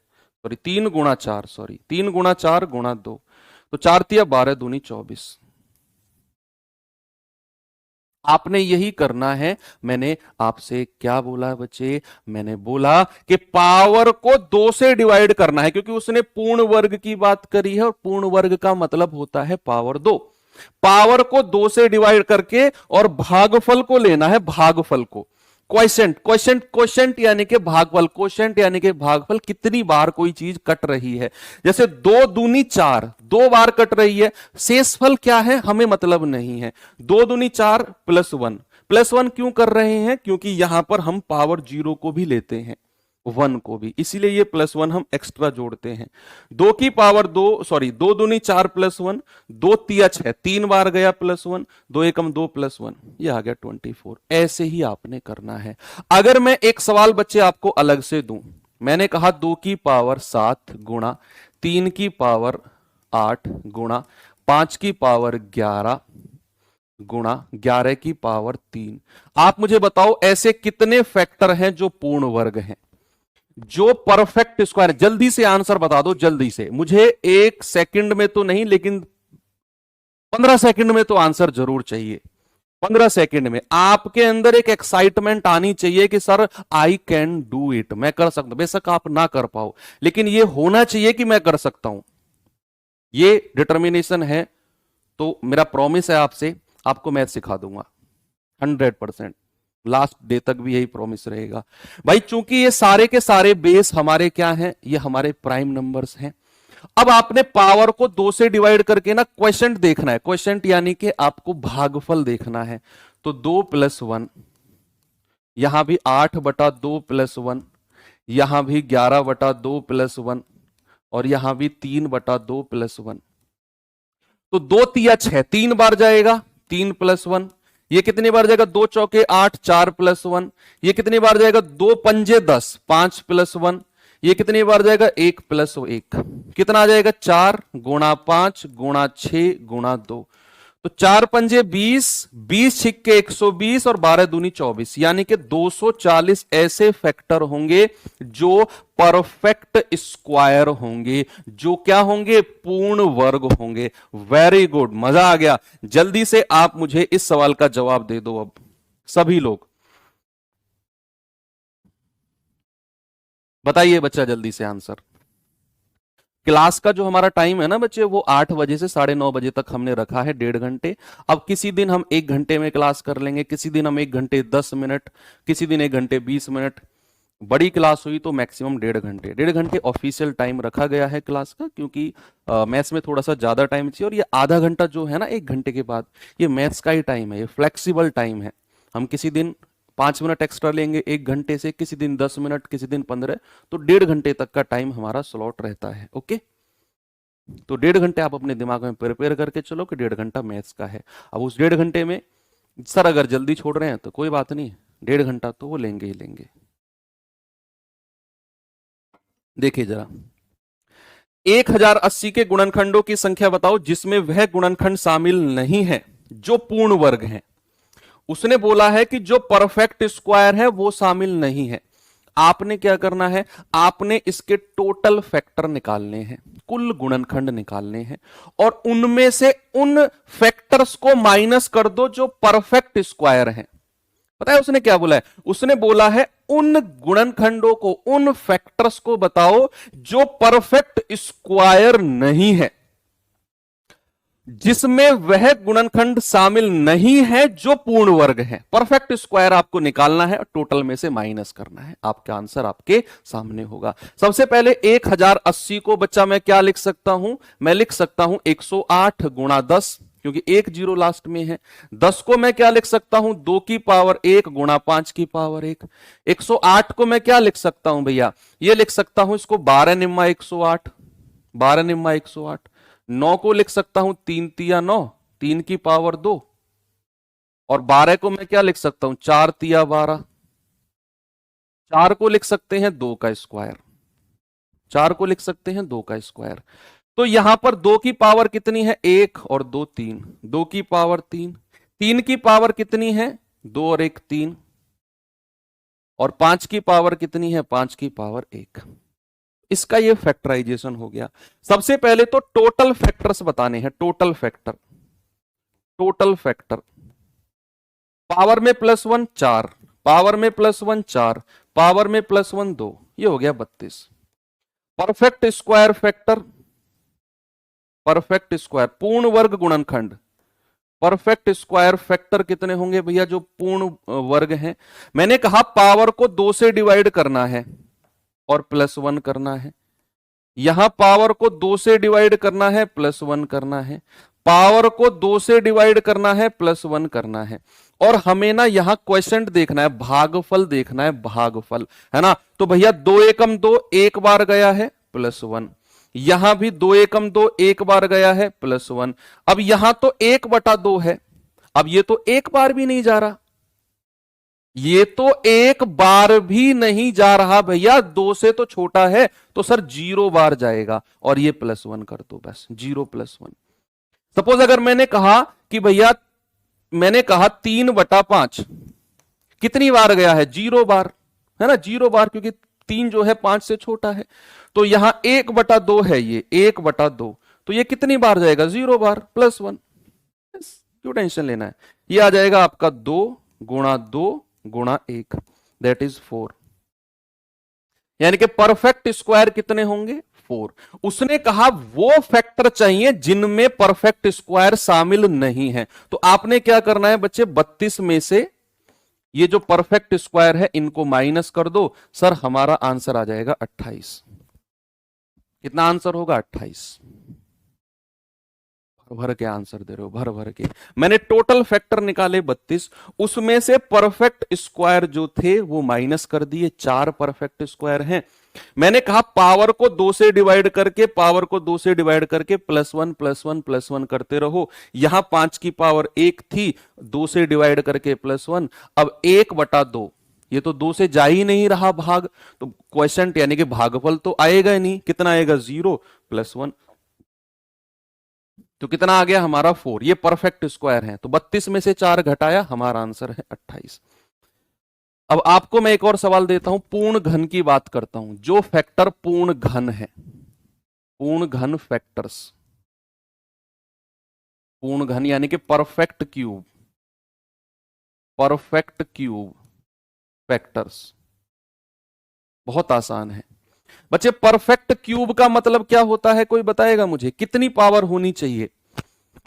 सॉरी 3 गुणा 4, सॉरी 3 गुणा 4 गुणा 2, तो 4 तिया 12 दूनी 24। आपने यही करना है। मैंने आपसे क्या बोला बच्चे? मैंने बोला कि पावर को 2 से डिवाइड करना है, क्योंकि उसने पूर्ण वर्ग की बात करी है और पूर्ण वर्ग का मतलब होता है पावर 2। पावर को 2 से डिवाइड करके और भागफल को लेना है, भागफल को। क्वेश्चन क्वेश्चन क्वेश्चन यानी कि भागफल, क्वेश्चन यानी कि भागफल, कितनी बार कोई चीज कट रही है। जैसे 2 दूनी 4, 2 बार कट रही है, शेषफल क्या है हमें मतलब नहीं है। 2 दूनी 4 +1, +1 क्यों कर रहे हैं? क्योंकि यहां पर हम पावर 0 को भी लेते हैं, 1 को भी, इसीलिए ये +1 हम एक्स्ट्रा जोड़ते हैं। 2 की पावर 2, सॉरी 2 दूनी 4 +1, 2 तिया 6, 3 बार गया +1, 2 एकम 2 +1, ये आ गया 24। ऐसे ही आपने करना है। अगर मैं एक सवाल बच्चे आपको अलग से दूं, मैंने कहा 2 की पावर 7 गुणा 3 की पावर 8 गुणा 5 की पावर 11 गुणा 11 की पावर 3। आप मुझे बताओ ऐसे कितने फैक्टर हैं जो पूर्ण वर्ग हैं, जो परफेक्ट स्क्वायर? जल्दी से आंसर बता दो, जल्दी से, मुझे 1 सेकंड में तो नहीं लेकिन 15 सेकंड में तो आंसर जरूर चाहिए। 15 सेकंड में आपके अंदर एक एक्साइटमेंट आनी चाहिए कि sir I can do it, मैं कर सकता हूं। बेशक आप ना कर पाओ, लेकिन ये होना चाहिए कि मैं कर सकता हूं। ये डिटर्मिनेशन है। तो मेरा प्रॉमिस है आपसे, आपको मैथ सिखा दूंगा 100%। लास्ट डे तक भी यही प्रॉमिस रहेगा भाई, चूंकि ये सारे के सारे बेस हमारे क्या हैं? ये हमारे प्राइम नंबर्स हैं। अब आपने पावर को 2 से डिवाइड करके ना क्वेश्चन देखना है, क्वेश्चन यानी कि आपको भागफल देखना है। तो 2 + 1, यहां भी 8/2 + 1, यहां भी 11/2 + 1, और यहां भी 3/2 + 1। तो 2 तिया 6, 3 बार जाएगा, 3 + 1। ये कितनी बार जाएगा? 2 चौके 8, 4 + 1। ये कितनी बार जाएगा? 2 पंजे 10, 5 + 1। ये कितनी बार जाएगा? 1 + 1। कितना आ जाएगा? 4 गुणा 5 गुणा 6 गुणा 2। तो 4 पंजे 20, 20 छिक्के 120 और 12 दूनी 24, यानी कि 240 ऐसे फैक्टर होंगे जो परफेक्ट स्क्वायर होंगे, जो क्या होंगे? पूर्ण वर्ग होंगे। वेरी गुड, मजा आ गया। जल्दी से आप मुझे इस सवाल का जवाब दे दो अब सभी लोग। बताइए बच्चा जल्दी से आंसर। क्लास का जो हमारा टाइम है ना बच्चे, वो 8 बजे से 9:30 बजे तक हमने रखा है, 1.5 घंटे। अब किसी दिन हम 1 घंटे में क्लास कर लेंगे, किसी दिन हम 1 घंटे 10 मिनट, किसी दिन 1 घंटे 20 मिनट। बड़ी क्लास हुई तो मैक्सिमम 1.5 घंटे। 1.5 घंटे ऑफिशियल टाइम रखा गया है क्लास का, क्योंकि मैथ्स में थोड़ा सा ज्यादा टाइम चाहिए। और ये आधा घंटा जो है ना 1 घंटे के बाद, ये मैथ्स का ही टाइम है, ये फ्लेक्सिबल टाइम है। हम किसी दिन 5 मिनट एक्स्ट्रा लेंगे 1 घंटे से, किसी दिन 10 मिनट, किसी दिन 15, तो 1.5 घंटे तक का टाइम हमारा स्लॉट रहता है। ओके, तो 1.5 घंटे आप अपने दिमाग में प्रिपेयर करके चलो कि 1.5 घंटा मैथ्स का है। अब उस 1.5 घंटे में सर अगर जल्दी छोड़ रहे हैं तो कोई बात नहीं, 1.5 घंटा तो वो लेंगे ही लेंगे। देखिए जरा, 1080 के गुणनखंडों की संख्या बताओ जिसमें वह गुणनखंड शामिल नहीं है जो पूर्ण वर्ग है। उसने बोला है कि जो परफेक्ट स्क्वायर है वो शामिल नहीं है। आपने क्या करना है? आपने इसके टोटल फैक्टर निकालने हैं, कुल गुणनखंड निकालने हैं, और उनमें से उन फैक्टर्स को माइनस कर दो जो परफेक्ट स्क्वायर हैं। पता है उसने क्या बोला है? उसने बोला है उन गुणनखंडों को, उन फैक्टर्स को बताओ जो परफेक्ट स्क्वायर नहीं है, जिसमें वह गुणनखंड शामिल नहीं है जो पूर्ण वर्ग है। परफेक्ट स्क्वायर आपको निकालना है और टोटल में से माइनस करना है। आपका आंसर आपके सामने होगा। सबसे पहले 1080 को बच्चा मैं क्या लिख सकता हूं? मैं लिख सकता हूं 108 गुणा 10, क्योंकि 1 0 लास्ट में है। 10 को मैं क्या लिख सकता हूं? 2 की पावर 1 गुणा 5 की पावर 1। 108 को मैं क्या लिख सकता हूं भैया? ये लिख सकता हूं इसको 12 निम्मा 108, 12 निम्मा 108। 9 को लिख सकता हूं 3 तिया 9, 3 की पावर 2। और 12 को मैं क्या लिख सकता हूं? 4 तिया 12। 4 को लिख सकते हैं 2 का स्क्वायर, 4 को लिख सकते हैं 2 का स्क्वायर। तो यहां पर 2 की पावर कितनी है? 1 और 2 3, 2 की पावर 3। 3 की पावर कितनी है? 2 और 1 3। और 5 की पावर कितनी है? 5 की पावर 1। इसका ये फैक्टराइजेशन हो गया। सबसे पहले तो टोटल फैक्टर्स बताने हैं, total factor, total factor. Power में +1 4, पावर में +1 4, पावर में +1 2, ये हो गया 32। Perfect square factor, perfect square पूर्ण वर्ग गुणनखंड, परफेक्ट स्क्वायर फैक्टर कितने होंगे भैया जो पूर्ण वर्ग हैं? मैंने कहा पावर को 2 से डिवाइड करना है और +1 करना है। यहां पावर को 2 से डिवाइड करना है, +1 करना है। पावर को 2 से डिवाइड करना है, +1 करना है। और हमें ना यहां क्वेश्चन देखना है, भागफल देखना है, भागफल, है ना। तो भैया 2 एकम 2 एक बार गया है, +1। यहां भी 2 एकम 2 एक बार गया है, +1। अब यहां तो 1/2 है, अब ये तो एक बार भी नहीं जा रहा, ये तो एक बार भी नहीं जा रहा भैया, 2 से तो छोटा है, तो सर 0 बार जाएगा और ये +1 कर दो बस, 0+1। सपोज अगर मैंने कहा कि भैया, मैंने कहा 3/5 कितनी बार गया है? 0 बार, है ना, 0 बार, क्योंकि 3 जो है 5 से छोटा है। तो यहां 1/2 है, ये 1/2, तो ये कितनी बार जाएगा? 0 बार, +1। क्यों टेंशन लेना है, ये आ जाएगा आपका 2 गुणा 2 गुणा 1, दैट इज 4। यानी कि परफेक्ट स्क्वायर कितने होंगे? 4। उसने कहा वो फैक्टर चाहिए जिनमें परफेक्ट स्क्वायर शामिल नहीं है। तो आपने क्या करना है बच्चे, 32 में से ये जो परफेक्ट स्क्वायर है इनको माइनस कर दो, सर हमारा आंसर आ जाएगा 28। कितना आंसर होगा? 28। भर के आंसर दे रहे हो, भर भर के। मैंने टोटल फैक्टर निकाले 32, उसमें से परफेक्ट स्क्वायर जो थे वो माइनस कर दिए, 4 परफेक्ट स्क्वायर हैं। मैंने कहा पावर को 2 से डिवाइड करके, पावर को 2 से डिवाइड करके +1 +1 +1 करते रहो। यहां 5 की पावर 1 थी, 2 से डिवाइड करके +1। अब 1/2, ये तो 2 से जा ही नहीं रहा भाग, तो क्वेश्चन यानी कि भागफल तो आएगा ही नहीं। कितना आएगा? 0 +1, तो कितना आ गया हमारा? 4। ये परफेक्ट स्क्वायर है, तो 32 में से 4 घटाया, हमारा आंसर है 28। अब आपको मैं एक और सवाल देता हूं, पूर्ण घन की बात करता हूं। जो फैक्टर पूर्ण घन है, पूर्ण घन फैक्टर्स, पूर्ण घन यानी कि perfect cube, perfect cube factors, बहुत आसान है बच्चे। परफेक्ट क्यूब का मतलब क्या होता है, कोई बताएगा मुझे? कितनी पावर होनी चाहिए?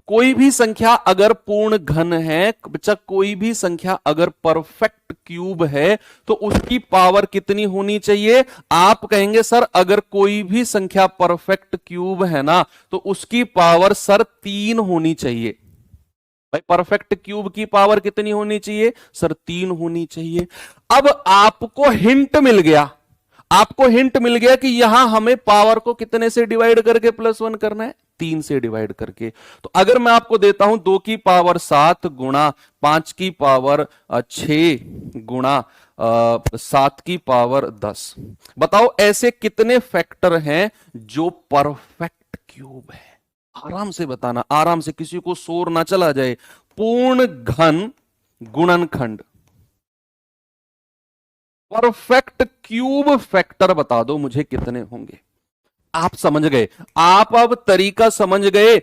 कोई भी संख्या अगर पूर्ण घन है बच्चा, कोई भी संख्या अगर परफेक्ट क्यूब है तो उसकी पावर कितनी होनी चाहिए? आप कहेंगे सर अगर कोई भी संख्या परफेक्ट क्यूब है ना तो उसकी पावर सर 3 होनी चाहिए। भाई परफेक्ट क्यूब की पावर कितनी होनी चाहिए? सर 3 होनी चाहिए। अब आपको हिंट मिल गया, आपको हिंट मिल गया कि यहां हमें पावर को कितने से डिवाइड करके +1 करना है? 3 से डिवाइड करके। तो अगर मैं आपको देता हूं 2 की पावर 7 गुणा 5 की पावर 6 गुणा 7 की पावर 10, बताओ ऐसे कितने फैक्टर हैं जो परफेक्ट क्यूब है? आराम से बताना, आराम से, किसी को शोर ना चला जाए। पूर्ण घन गुणनखंड, परफेक्ट क्यूब फैक्टर बता दो मुझे कितने होंगे। आप समझ गए, आप अब तरीका समझ गए